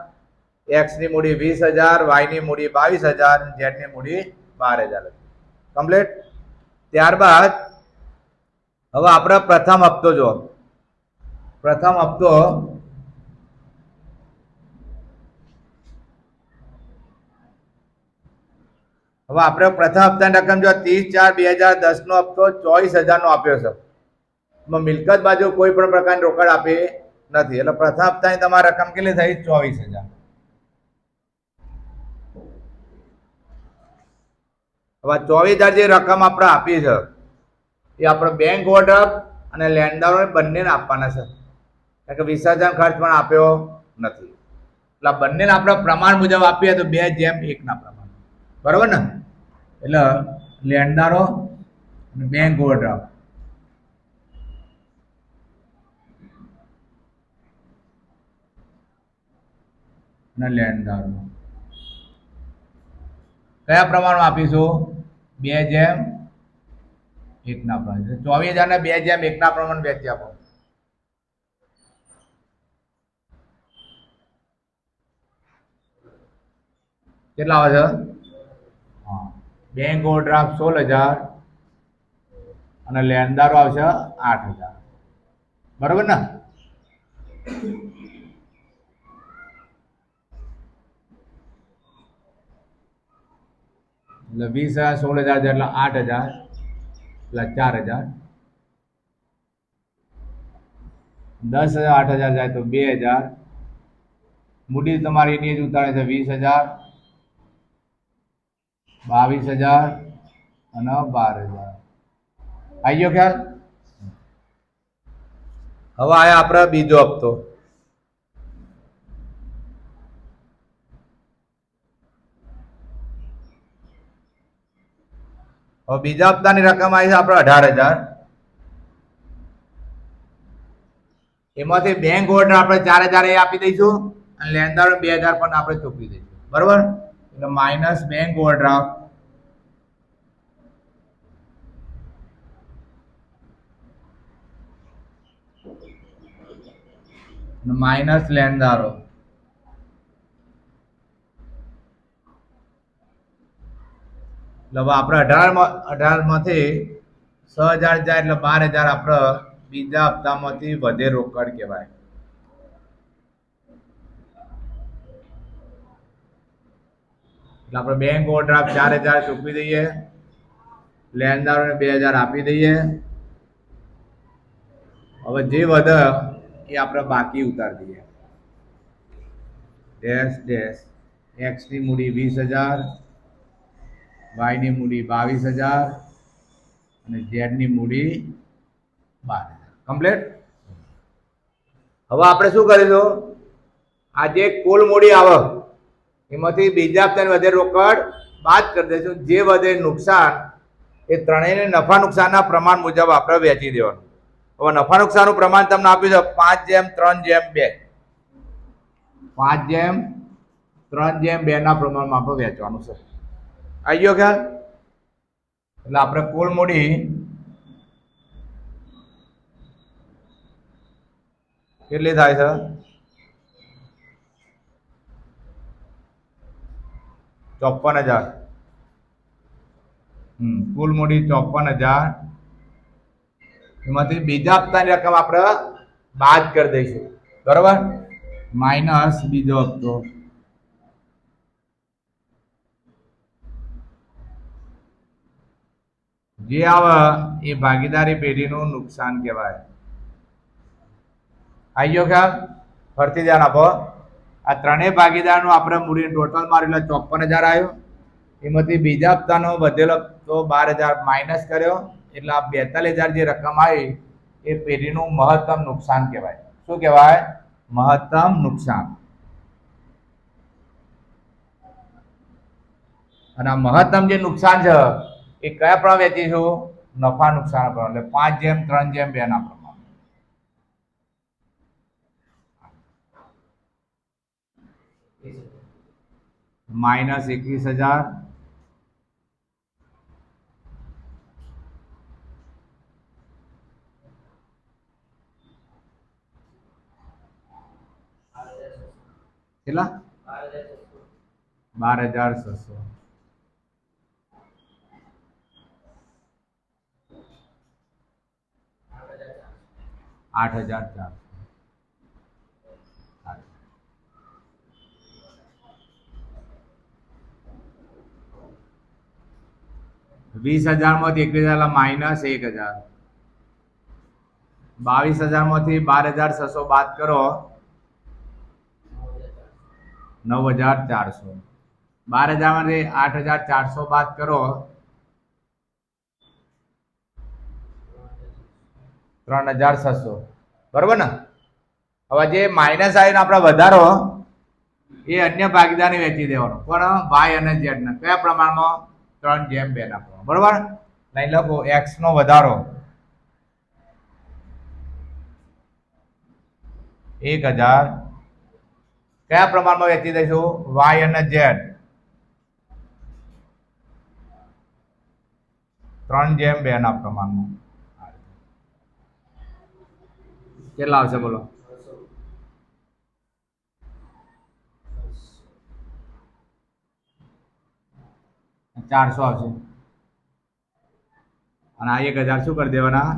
એક્સ ની મૂડી 20,000, વાય ની મૂડી 22,000, ઝેડ ની મૂડી 12,000. કમ્પ્લીટ. ત્યારબાદ હવે આપણે પ્રથમ હપ્તો જો. પ્રથમ હપ્તો હવે આપણે પ્રથમ હપ્તાની રકમ જો 30/4/2010 નો હપ્તો 24,000 નો આપ્યો છે. મિલકત બાજુ કોઈ પણ પ્રકારની રોકડ આપી નથી એટલે પ્રથમ હપ્તાની તમારી રકમ કેટલી થઈ? 24,000. હવે 24,000 જે રકમ આપણે આપી છે એ આપણે બેંક ઓવરડ્રાફ્ટ અને લેણદારો બંનેને આપવાના છે કારણ કે વિસર્જન ખર્ચ પણ આપ્યો નથી એટલે બંનેને આપણે પ્રમાણ મુજબ આપીએ તો 2:1 ના પ્રમાણ. બરોબર ને? એટલે લેણદારો અને બેંક ઓવરડ્રાફ્ટ અને લેણદારો કયા પ્રમાણમાં આપીશું? 2:1 ના પ્રમાણ. 24,000 ને 2:1 ના પ્રમાણ વેચી આપો. કેટલા આવે છે? હા, બેંક ઓવરડ્રાફ્ટ 16,000 અને લેણદારો આવશે 8,000. બરોબર ને? એટલે 20,000 16,000 એટલે 8,000 એટલે 4,000. 10,000 8,000 જાય તો 2,000. મૂડી તમારી એની જ ઉતારે છે 20,000, 22,000 અને 12,000. આવી ગયો ખ્યાલ? હવે આયા આપણે બીજો હપ્તો. હવે બીજા હપ્તાની રકમ આવી છે આપણે 18,000. એમાંથી બેંક ઓવરડ્રાફ્ટ આપણે 4,000 એ આપી દઈશું અને લેણદારો 2,000 પણ આપણે ચૂકવી દઈશું. બરોબર? એટલે માઇનસ બેંક ઓવરડ્રાફ્ટ માઇનસ લેણદારો. એટલે હવે આપણે 18 માંથી 6,000 જાય એટલે 12,000 આપણે બીજા હપ્તામાંથી વધે રોકડ કહેવાય. એટલે આપણે બેંક ઓવરડ્રાફ્ટ 4,000 ચૂકવી દઈએ, લેણદારોને 2,000 આપી દઈએ. હવે જે વધે એ આપણે બાકી ઉતારી દઈએ. ડેશ ડેશ એક્સ ની મૂડી 20,000, વાય ની મૂડી 22,000 અને ઝેડ ની મૂડી 12,000. કમ્પ્લીટ. હવે આપણે શું કરીશું, આ જે કુલ મૂડી આવે એમાંથી બીજા હપ્તાની વધે રોકડ બાદ કરી દઈશું. જે વધે નુકસાન એ ત્રણેયને નફા નુકસાનના પ્રમાણ મુજબ આપણે વેચી દેવાનું. હવે નફા નુકસાનનું પ્રમાણ તમને આપ્યું છે 5:3:2. 5:3:2 ના પ્રમાણમાં આપણે વેચવાનું છે. આવી ગયો ખ્યાલ? એટલે આપણે કુલ મૂડી કેટલી થાય છે? 54,000. કુલ મૂડી 54,000. એમાંથી બીજા હપ્તાની રકમ આપણે બાદ કરી દઈશું. બરોબર? માઇનસ બીજો હપ્તો. જે આવે એ ભાગીદારી પેઢીનું નુકસાન કહેવાય. આવી ગયો ખ્યાલ? ફરતી ધ્યાન આપો. આ ત્રણેય ભાગીદારનું આપણે મૂડી ટોટલ માર્યું એટલે 54,000 આવ્યો. એમાંથી બીજા હપ્તાનો વધેલો તો 12,000 માઇનસ કર્યો એટલે આ 42,000 જે રકમ આવી એ પેઢીનું મહત્તમ નુકસાન કહેવાય. શું કહેવાય? મહત્તમ નુકસાન. અને આ મહત્તમ જે નુકસાન છે એ કયા પ્રમાણે વેચીશું? નફા નુકસાન પ્રમાણે. એટલે 5:3:2 ના પ્રમાણે. માઇનસ 21,000 કેટલા? 12,600. 8,400. 20,000 માંથી 21,000 માઇનસ 1,000. 22,000 માંથી 12,600 બાદ કરો 9,400. 12,000 માંથી 8,400 બાદ કરો 3,600. બરોબર ને? હવે જે માઇનસ આવીને આપણે વધારો એ અન્ય ભાગીદારને વેચી દેવાનો. પણ વાય અને ઝેડ ના કયા પ્રમાણમાં? 3:2 ના પ્રમાણ. બરોબર? લઈ લખો એક્સ નો વધારો 1,000 કયા પ્રમાણમાં વેચી દઈશું? વાય અને ઝેડ 3:2 ના પ્રમાણમાં. કેટલા આવશે બોલો? 400 આવશે. અને આ 1,000 શું કરી દેવાના?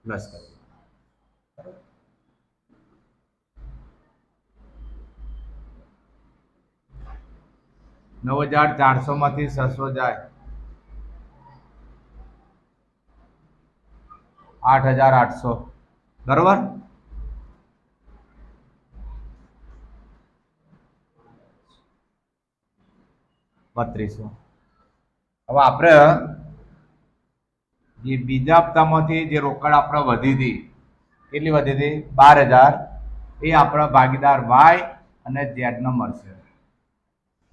પ્લસ કરી દેવાના. 9,400 માંથી 600 જાય 8,800. બરોબર? $3200. હવે આપણે જે બીજા હપ્તામાંથી જે રોકડ આપણે વધી હતી કેટલી વધી હતી? 12,000. એ આપણા ભાગીદાર વાય અને ઝેડ ને મળશે.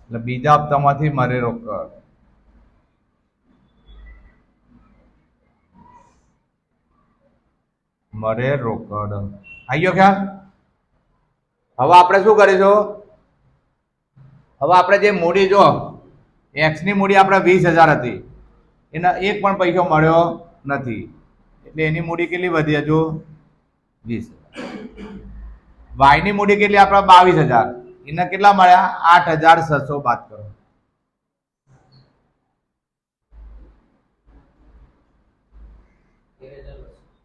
એટલે બીજા હપ્તામાંથી મળે રોકડ. મળે રોકડ. આવી ગયો ખ્યાલ? હવે આપણે શું કરીશું? હવે આપણે જે મૂડી જો એક્સ ની મૂડી આપણે 20,000 હતી એના એક પણ પૈસો મળ્યો નથી એટલે એની મૂડી કેટલી વધી? હજુ 20,000. વાય ની મૂડી કેટલી? આપણે 22,000. એના કેટલા મળ્યા? 8,600 બાદ કરો.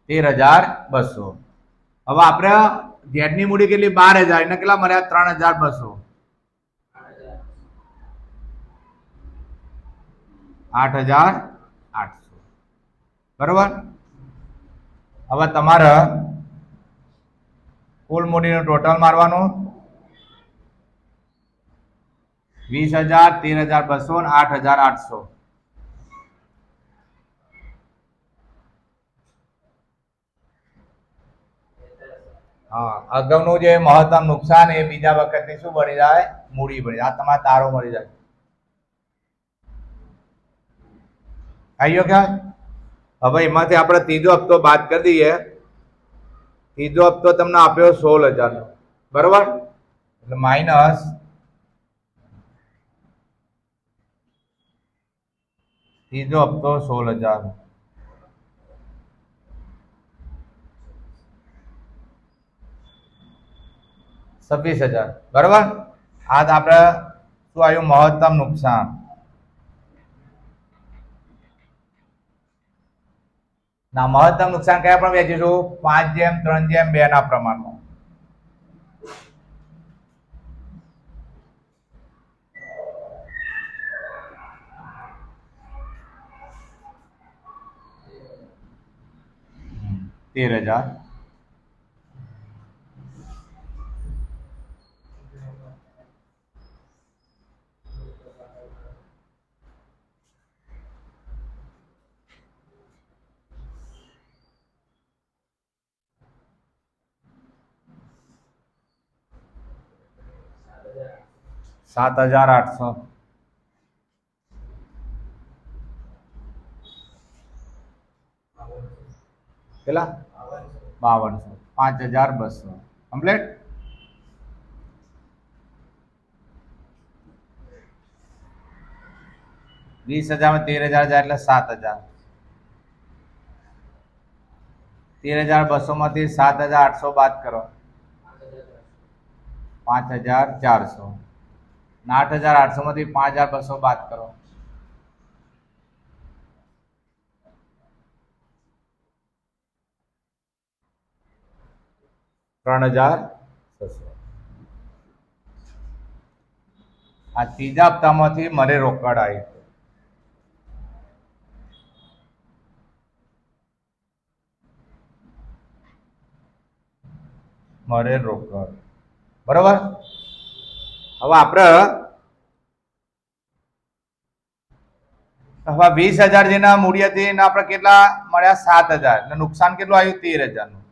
$13,200. હવે આપણે ઝેડ ની મૂડી કેટલી? 12,000. એને કેટલા મળ્યા? 3,200. 8,800. બરોબર? હવે તમારે કુલ મૂડીનું ટોટલ મારવાનું 20,000, 13,200 અને 8,800. હા, અગાઉનું જે મહત્તમ નુકસાન એ બીજા વખતની શું બની જાય? મૂડી બની જાય. આ તમારે તારો મળી જાય. આવી ગયો ખ્યાલ? હવે એમાંથી આપણે ત્રીજો હપ્તો બાદ કરી દઈએ. ત્રીજો હપ્તો તમને આપ્યો 16,000 નો, બરોબર? એટલે માઇનસ ત્રીજો હપ્તો 16,000, 26,000, બરોબર? આ આપણે શું આવ્યું? મહત્તમ નુકસાન. ના, મહત્તમ નુકસાન કયા પણ વેચીશું? 5:3:2 ના પ્રમાણમાં. $13,000. $7,800. કેટલા? 5200. 5,200 કમ્પ્લીટ. $20,000 માં 13,000 જાય એટલે 7,000. 13,200 માંથી 7,800 બાદ કરો, 5,400. 8,800 માંથી 5,200 બાદ કરો, 3,600. આ ત્રીજા હપ્તામાંથી મને રોકડ આવી. મળે રોકડ, બરોબર? હવે આપણે 20,000 જેના મૂડી હતી એના આપણે કેટલા મળ્યા? 7,000. એટલે નુકસાન કેટલું આવ્યું? 13,000 નું.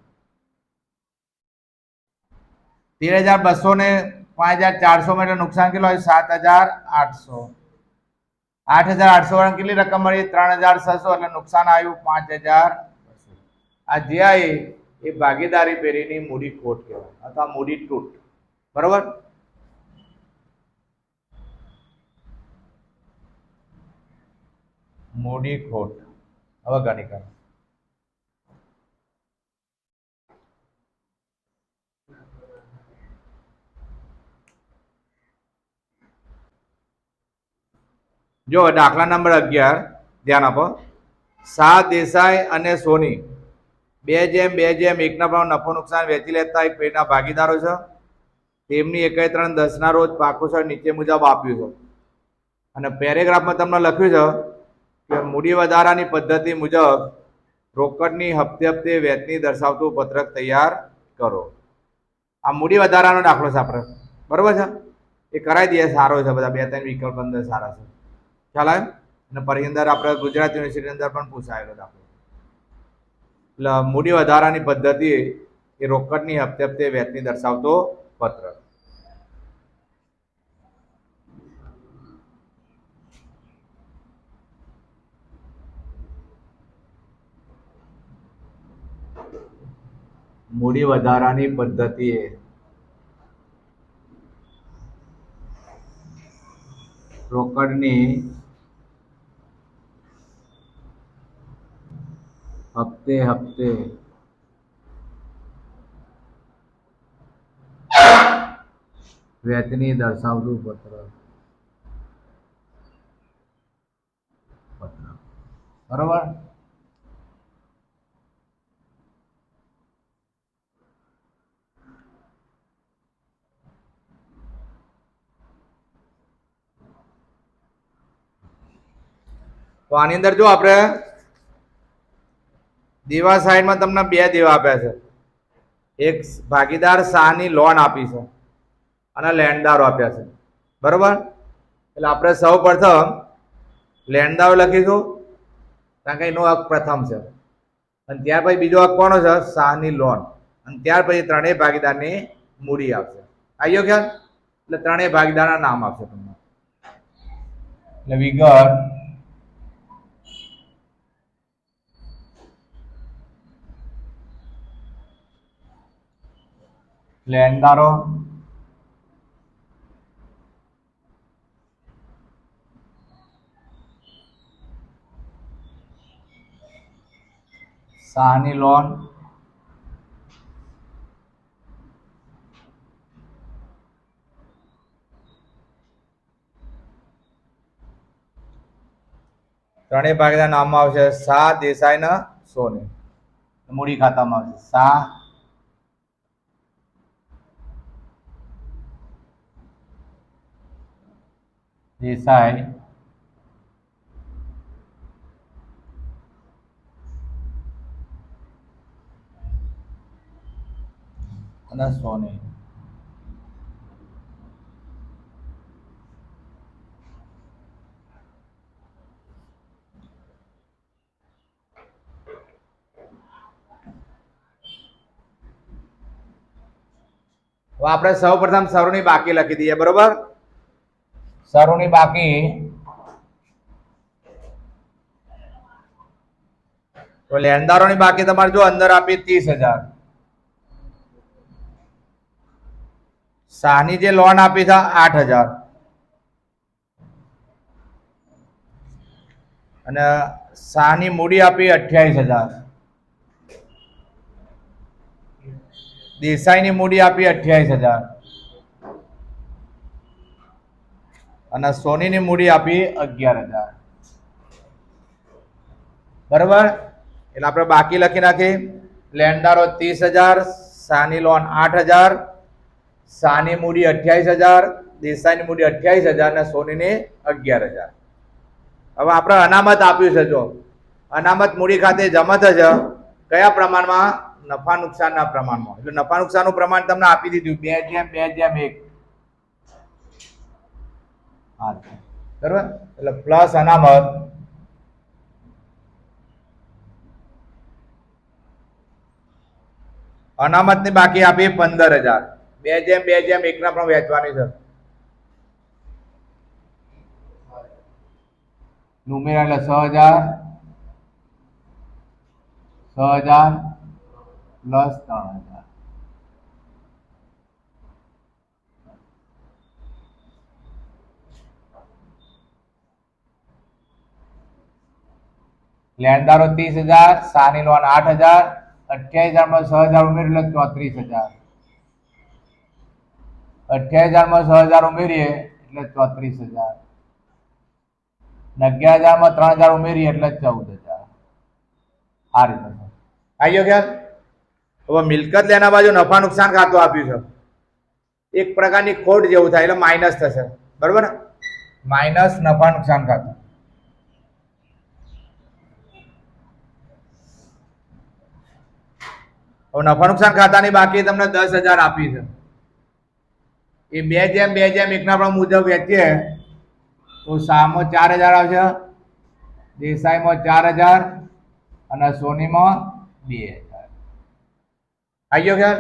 13,200 ને 5,400 માં એટલે નુકસાન કેટલું આવ્યું? 7,800. 8,800 વાળા કેટલી રકમ મળી? 3,600. એટલે નુકસાન આવ્યું 5,200. આ જે આવી એ ભાગીદારી પેઢીની મૂડી ખોટ કહેવાય અથવા મૂડી તૂટ, બરોબર? મૂડી ખોટ. હવે ગણી કરો. જો દાખલા નંબર 11 ધ્યાન આપો. શાહ, દેસાઈ અને સોની 2:2:1 ના ભાવ નફો નુકસાન વેચી લેતા એક પેઢીના ભાગીદારો છે. તેમની 1/3/10 ના રોજ પાકું નીચે મુજબ આપ્યું છે. અને પેરેગ્રાફમાં તમને લખ્યું છે કે મૂડી વધારાની પદ્ધતિ મુજબ રોકડની હપ્તે હપ્તે વેચની દર્શાવતું પત્રક તૈયાર કરો. આ મૂડી વધારાનો દાખલો છે આપણે, બરોબર છે? એ કરાવી દઈએ, સારો છે. બધા 2-3 વિકલ્પ અંદર સારા છે, ખ્યાલ આવે? અને પરી અંદર આપણે ગુજરાત યુનિવર્સિટી અંદર પણ પૂછાયેલો દાખલો. એટલે મૂડી વધારાની પદ્ધતિ એ રોકડની હપ્તે હપ્તે વેચની દર્શાવતો પત્રક. મૂડી વધારાની પદ્ધતિ રોકડની હપ્તે હપ્તે વેચની દર્શાવતું પત્રક, બરોબર? તો આની અંદર જો આપણે દેવા સાઈડમાં તમને બે દેવા આપ્યા છે. એક ભાગીદાર શાહની લોન આપી છે અને લેણદારો આપ્યા છે, બરોબર? એટલે આપણે સૌ પ્રથમ લેણદારો લખીશું કારણ કે એનો હક પ્રથમ છે. અને ત્યાર પછી બીજો હક કોનો છે? શાહની લોન. અને ત્યાર પછી ત્રણેય ભાગીદારની મૂડી આવશે. આવ્યો ખ્યાલ? એટલે ત્રણેય ભાગીદારના નામ આવશે તમને. એટલે વિગત લેણદારો, શાહની લોન, ત્રણેય ભાગીદાર નામમાં આવશે શાહ, દેસાઈ ને સોની. મૂડી ખાતામાં આવશે શાહ, દેસાઈ અને સોની. હવે આપણે સૌ પ્રથમ સરોની બાકી લખી દઈએ. બરોબર? સરોની બાકી તો લેણદારોની બાકી તમારે જો અંદર આપી 30,000. શાહની જે લોન આપી છે 8,000 અને શાહની મૂડી આપી 28,000. દેસાઈની મૂડી આપી 28,000 અને સોનીની મૂડી આપી 11,000. બરાબર? એટલે આપણે બાકી લખી નાખી. લેણદારો 30,000, શાહની લોન 8,000, શાહની મૂડી 28,000, દેસાઈની મૂડી 28,000 અને સોનીની 11,000. હવે આપણે અનામત આપ્યું છે. જો અનામત મૂડી ખાતે જમા થશે કયા પ્રમાણમાં? નફા નુકસાનના પ્રમાણમાં. એટલે નફા નુકસાનનું પ્રમાણ તમને આપી દીધું 2:2:1. હા, બરાબર? એટલે પ્લસ અનામત અનામતની બાકી આપી 15,000. 2:2:1 ના પણ વહેંચવાની છે. ઉમેરા એટલે 6,000 પ્લસ 3,000. લેણદારો 30,000, શાહની લોન 8,000, 28,000 માં 6,000 ઉમેરી એટલે 34,000. 28,000 માં 6,000 ઉમેરીએ એટલે 34,000. 11,000 માં 3,000 ઉમેરીએ એટલે 14,000. આ રીતે આવી ગયો ખ્યાલ? હવે મિલકત લેના બાજુ નફા નુકસાન ખાતું આપ્યું છે. એક પ્રકારની ખોટ જેવું થાય એટલે માઇનસ થશે. બરોબર? માઇનસ નફા નુકસાન ખાતું. હવે નફા નુકસાન ખાતાની બાકી તમને 10,000 આપી છે. એ 2:2:1 ના પણ મુજબ વેચીએ તો શાહમાં 4,000 આવશે, દેસાઈમાં 4,000 અને સોનીમાં 2,000. આવી ગયો ખ્યાલ?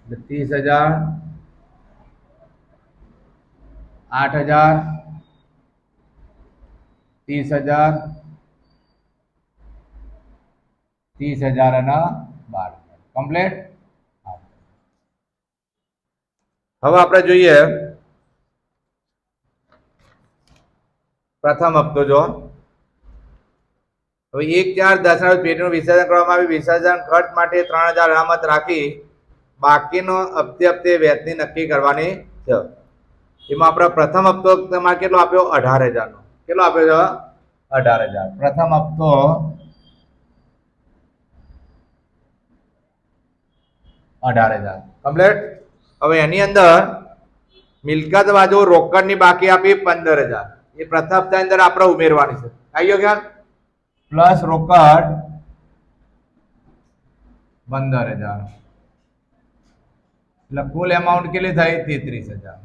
એટલે 30,000, 8,000, 30,000, 30,000 અને 12,000. કમ્પ્લીટ. હવે આપણે જોઈએ પ્રથમ હપ્તો. જો હવે 1/4/10 પેટીનું વિસર્જન કરવામાં આવ્યું. વિસર્જન ખર્ચ માટે 3,000 અનામત રાખી બાકીનો હપ્તે હપ્તે વ્યાજની નક્કી કરવાની છે. એમાં આપણે પ્રથમ હપ્તો તમારે કેટલો આપ્યો? 18,000 નો. કેટલો આપ્યો છે? 18,000. પ્રથમ હપ્તો 18,000. કમ્પ્લીટ. હવે એની અંદર મિલકત બાજુ રોકડની બાકી આપી 15,000. એ પ્રથમ હપ્તા અંદર આપણે ઉમેરવાની છે. આવી ગયો ખ્યાલ? પ્લસ રોકડ 15,000. એટલે કુલ એમાઉન્ટ કેટલી થઈ? 33,000.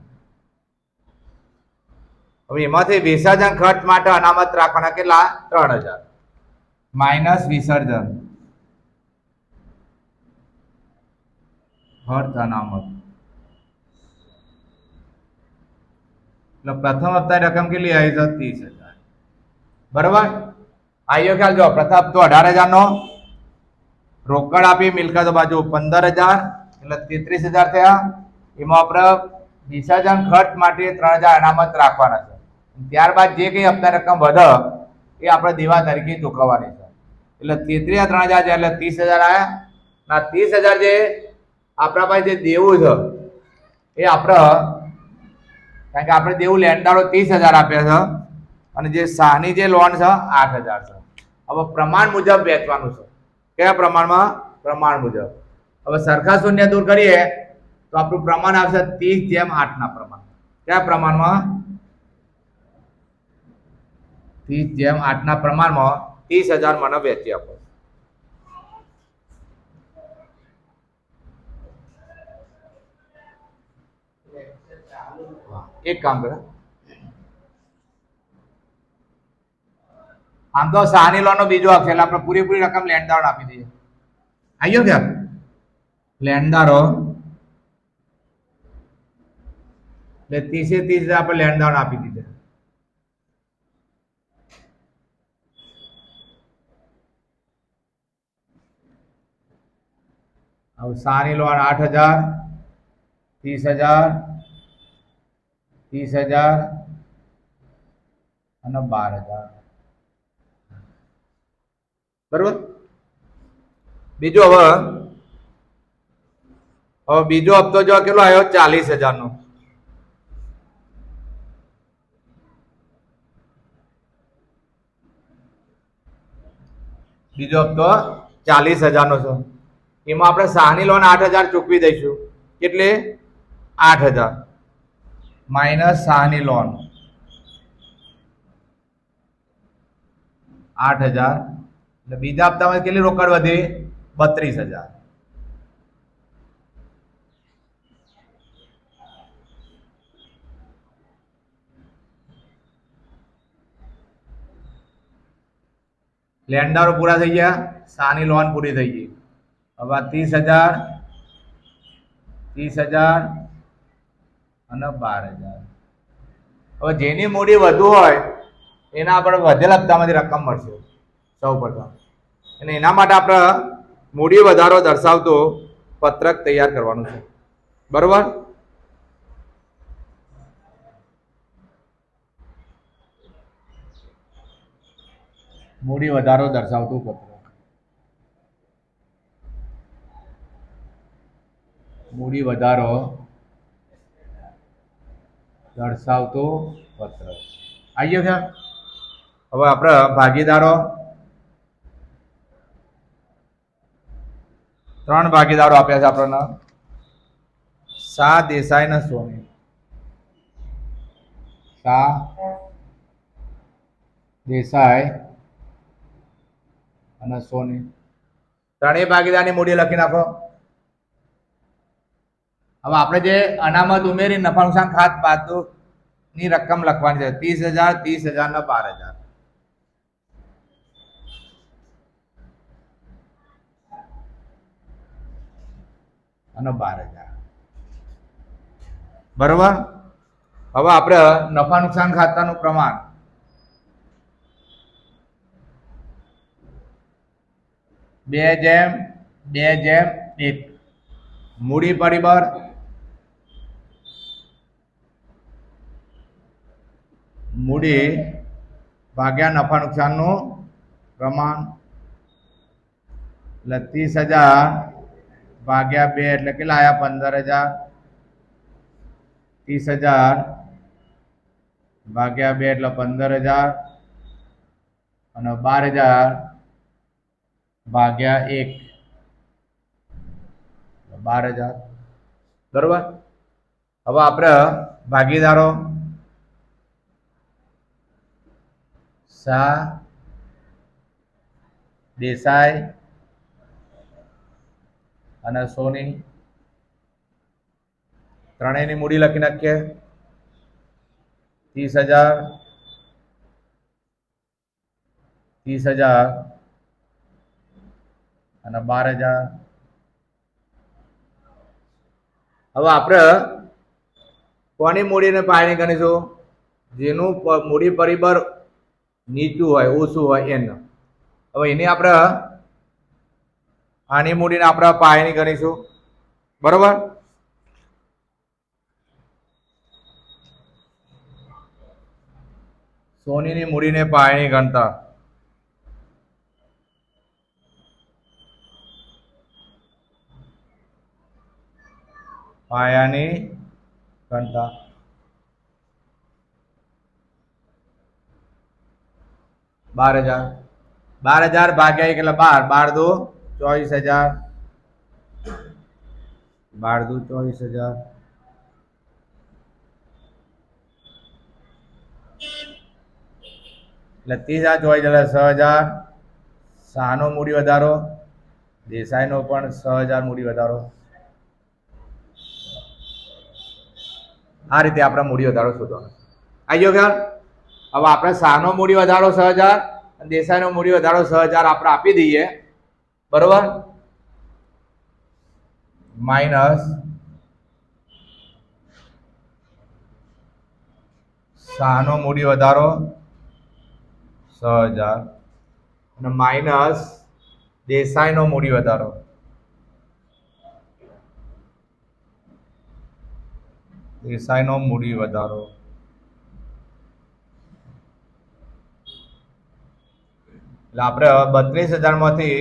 હવે એમાંથી વિસર્જન ખર્ચ માટે અનામત રાખવાના કેટલા? 3,000. માઇનસ વિસર્જન અર્થ અનામત. એટલે પ્રથમ હપ્તાની રકમ કેટલી આવી છે? 30,000. બરોબર. આયો ખ્યાલ. જો પ્રથમ હપ્તો 18,000 નો, રોકડ આપી મિલકત બાજુ 15,000 એટલે 33,000 થયા. એમાં આપણે વિસર્જન ખર્ચ માટે 3,000 અનામત રાખવાના છે. ત્યારબાદ જે કઈ હપ્તા રકમ વધે એ આપણે દેવા તરીકે ચૂકવવાની છે. એટલે 33 3,000 એટલે 30,000 આવ્યા. ના 30,000 જે આપણા પાસે જે દેવું છે એ આપણે, કારણ કે આપણે દેવું લેણદારો 30,000 આપ્યા છે અને જે શાહની જે લોન છે 8,000 છે. હવે પ્રમાણ મુજબ વેચવાનું છે. કયા પ્રમાણમાં? પ્રમાણ મુજબ. હવે સરખા શૂન્ય દૂર કરીએ તો આપણું પ્રમાણ આવશે 30:8 ના પ્રમાણ. કયા પ્રમાણમાં? 30:8 ના પ્રમાણમાં 30,000 મને વેચી આપો. એક કામ કરે, આમ તો શાહની લોન નો બીજો હક છે એટલે આપણે પૂરેપૂરી રકમ લેણદારો આપી દઈએ. આવ્યો કે લેણદારો એટલે 30,000 આપણે લેણદારો આપી દીધા. હવે શાહની લોન 8,000, 30,000, 30,000 અને 12,000. બરોબર. બીજો હવે બીજો હપ્તો જો કેટલો આવ્યો? 40,000 નો. બીજો હપ્તો 40,000 નો છે. એમાં આપણે શાહની લોન 8,000 ચૂકવી દઈશું. કેટલે? 8,000 માઇનસ શાહની લોન 8,000 એટલે બીજા હપ્તામાં કેટલી રોકડ વધી? 32,000. લેણદારો પૂરા થઈ ગયા, શાહની લોન પૂરી થઈ ગઈ. હવે 30,000, 30,000 અને 12,000. હવે જેની મૂડી વધુ હોય એના આપણે વધેલા હપ્તામાંથી રકમ મળશે સૌ પ્રથમ. અને એના માટે આપણે મૂડી વધારો દર્શાવતો પત્રક તૈયાર કરવાનું છે. બરોબર. મૂડી વધારો દર્શાવતું પત્રક. મૂડી વધારો દર્શાવતો પત્રક. આવી ગયો ખ્યાલ. હવે આપણે ભાગીદારો, 3 ભાગીદારો આપ્યા છે આપણને. શાહ, દેસાઈ ને સોની. શાહ, દેસાઈ અને સોની. ત્રણેય ભાગીદારની મૂડી લખી નાખો. હવે આપણે જે અનામત ઉમેરી નફા નુકસાન ખાત બાજુ ની રકમ લખવાની છે. 30,000, 30,000 ને 12,000. અને 12,000. બરોબર. હવે આપણે નફા નુકસાન ખાતાનું પ્રમાણ બે જેમ 1. મૂડી પરિબળ મૂડી ભાગ્યા નફા નુકસાનનું પ્રમાણ એટલે 30,000 ભાગ્યા 2 એટલે કેટલા આવ્યા? 15,000. 30,000 ભાગ્યા 2 એટલે 15,000 અને 12,000 ભાગ્યા 1 12,000. બરોબર. હવે આપણે ભાગીદારો શાહ, દેસાઈ અને સોની ત્રણેયની મૂડી લખી નાખીએ. 30,000, 30,000 અને 12,000. હવે આપણે કોની મૂડીને પાયણી ગણીશું? જેનું મૂડી પરિબળ નીચું હોય, ઓછું હોય એનું. હવે એની આપણે આની મૂડીને આપણે પાયણી ગણીશું, બરોબર? સોનીની મૂડીને પાયણી ગણતા પાયાની ગણતા 12,000. 12,000 ભાગ્યા 1 એટલે 12. 12 દુ 24,000. 12 દુ 24,000. એટલે 30,000 એટલે 6,000. શાહનો મૂડી વધારો, દેસાઈનો પણ 6,000 મૂડી વધારો. આ રીતે આપણે મૂડી વધારો શોધવાનો. આવી ગયો ખ્યાલ? હવે આપણે શાહનો મૂડી વધારો 6,000 અને દેસાઈનો મૂડી વધારો 6,000 આપણે આપી દઈએ, બરોબર? માઇનસ શાહનો મૂડી વધારો 6,000 અને માઇનસ દેસાઈનો મૂડી વધારો. દેસાઈનો મૂડી વધારો. એટલે આપણે 32,000 માંથી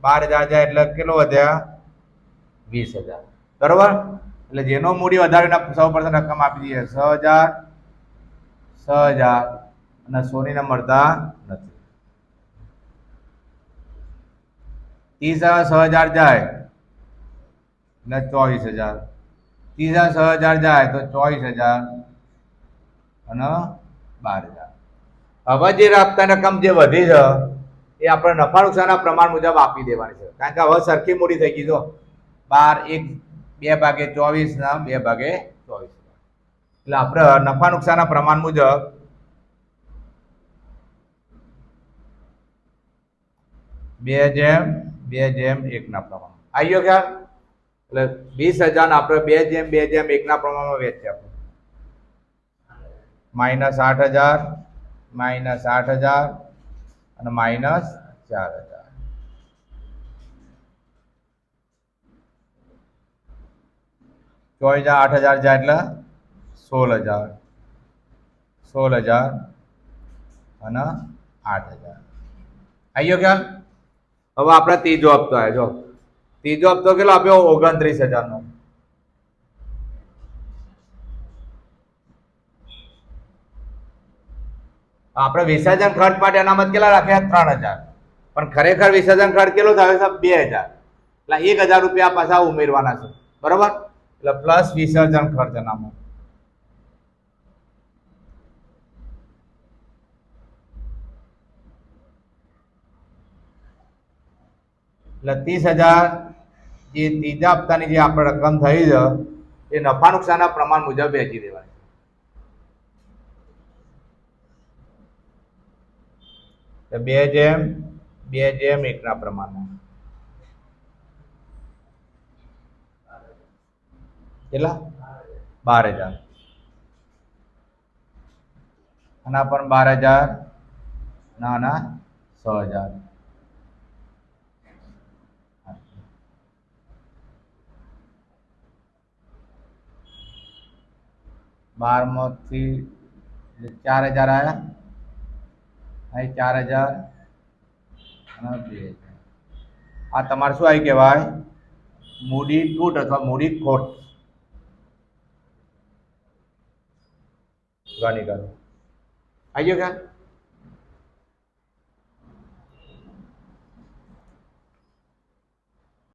12,000 જાય એટલે કેટલો વધ્યા? 20,000, બરોબર? એટલે જેનો મૂડી વધારીને સૌ પ્રથમ રકમ આપી દઈએ 6,000 અને સોનીને મળતા નથી. 30,000 જાય એટલે 24,000. 30,000 જાય તો 24,000 અને 12,000. હવે જે હપ્તાની રકમ જે વધી છે એ આપણે નફા નુકસાનના પ્રમાણ મુજબ આપી દેવાની છે, કારણ કે હવે સરખી મૂડી થઈ ગઈ. જો 12 1 2 ભાગે 24 ના 2 ભાગે 24. એટલે આપણે નફા નુકસાનના પ્રમાણ મુજબ 2:2:1 ના પ્રમાણ આવી ગયો ખ્યાલ? એટલે 20,000 આપણે 2:2:1 ના પ્રમાણમાં વેચ્યા. -8,000 -8,000 અને -4,000. -8,000 જાય એટલે 16,000 અને 8,000. આવી ગયો ખ્યાલ? હવે આપણે ત્રીજો હપ્તો આવ્યો. જો ત્રીજો હપ્તો કેટલો આપ્યો? 29,000 નો. આપણે વિસર્જન ખર્ચ માટે અનામત કેટલા રાખ્યા? 3,000. પણ ખરેખર વિસર્જન ખર્ચ કેટલો થયો છે? 2,000. એટલે 1,000 રૂપિયા પાછા ઉમેરવાના છે, બરોબર? એટલે પ્લસ વિસર્જન ખર્ચ અનામત. એટલે 30,000 જે ત્રીજા હપ્તાની જે આપણે રકમ થઈ છે એ નફા નુકસાનના પ્રમાણ મુજબ વેચી દેવાની. 2:2:1 ના પ્રમાણમાં કેટલા? 12,000. આના પણ 12,000 ના 6,000. 12 માંથી 4,000 આવ્યા. અહીં 4,000 અને 2,000. આ તમારે શું આવી કહેવાય? મૂડી તૂટ અથવા મૂડી ખોટ ગણી કરો. આવી ગયો ખ્યાલ?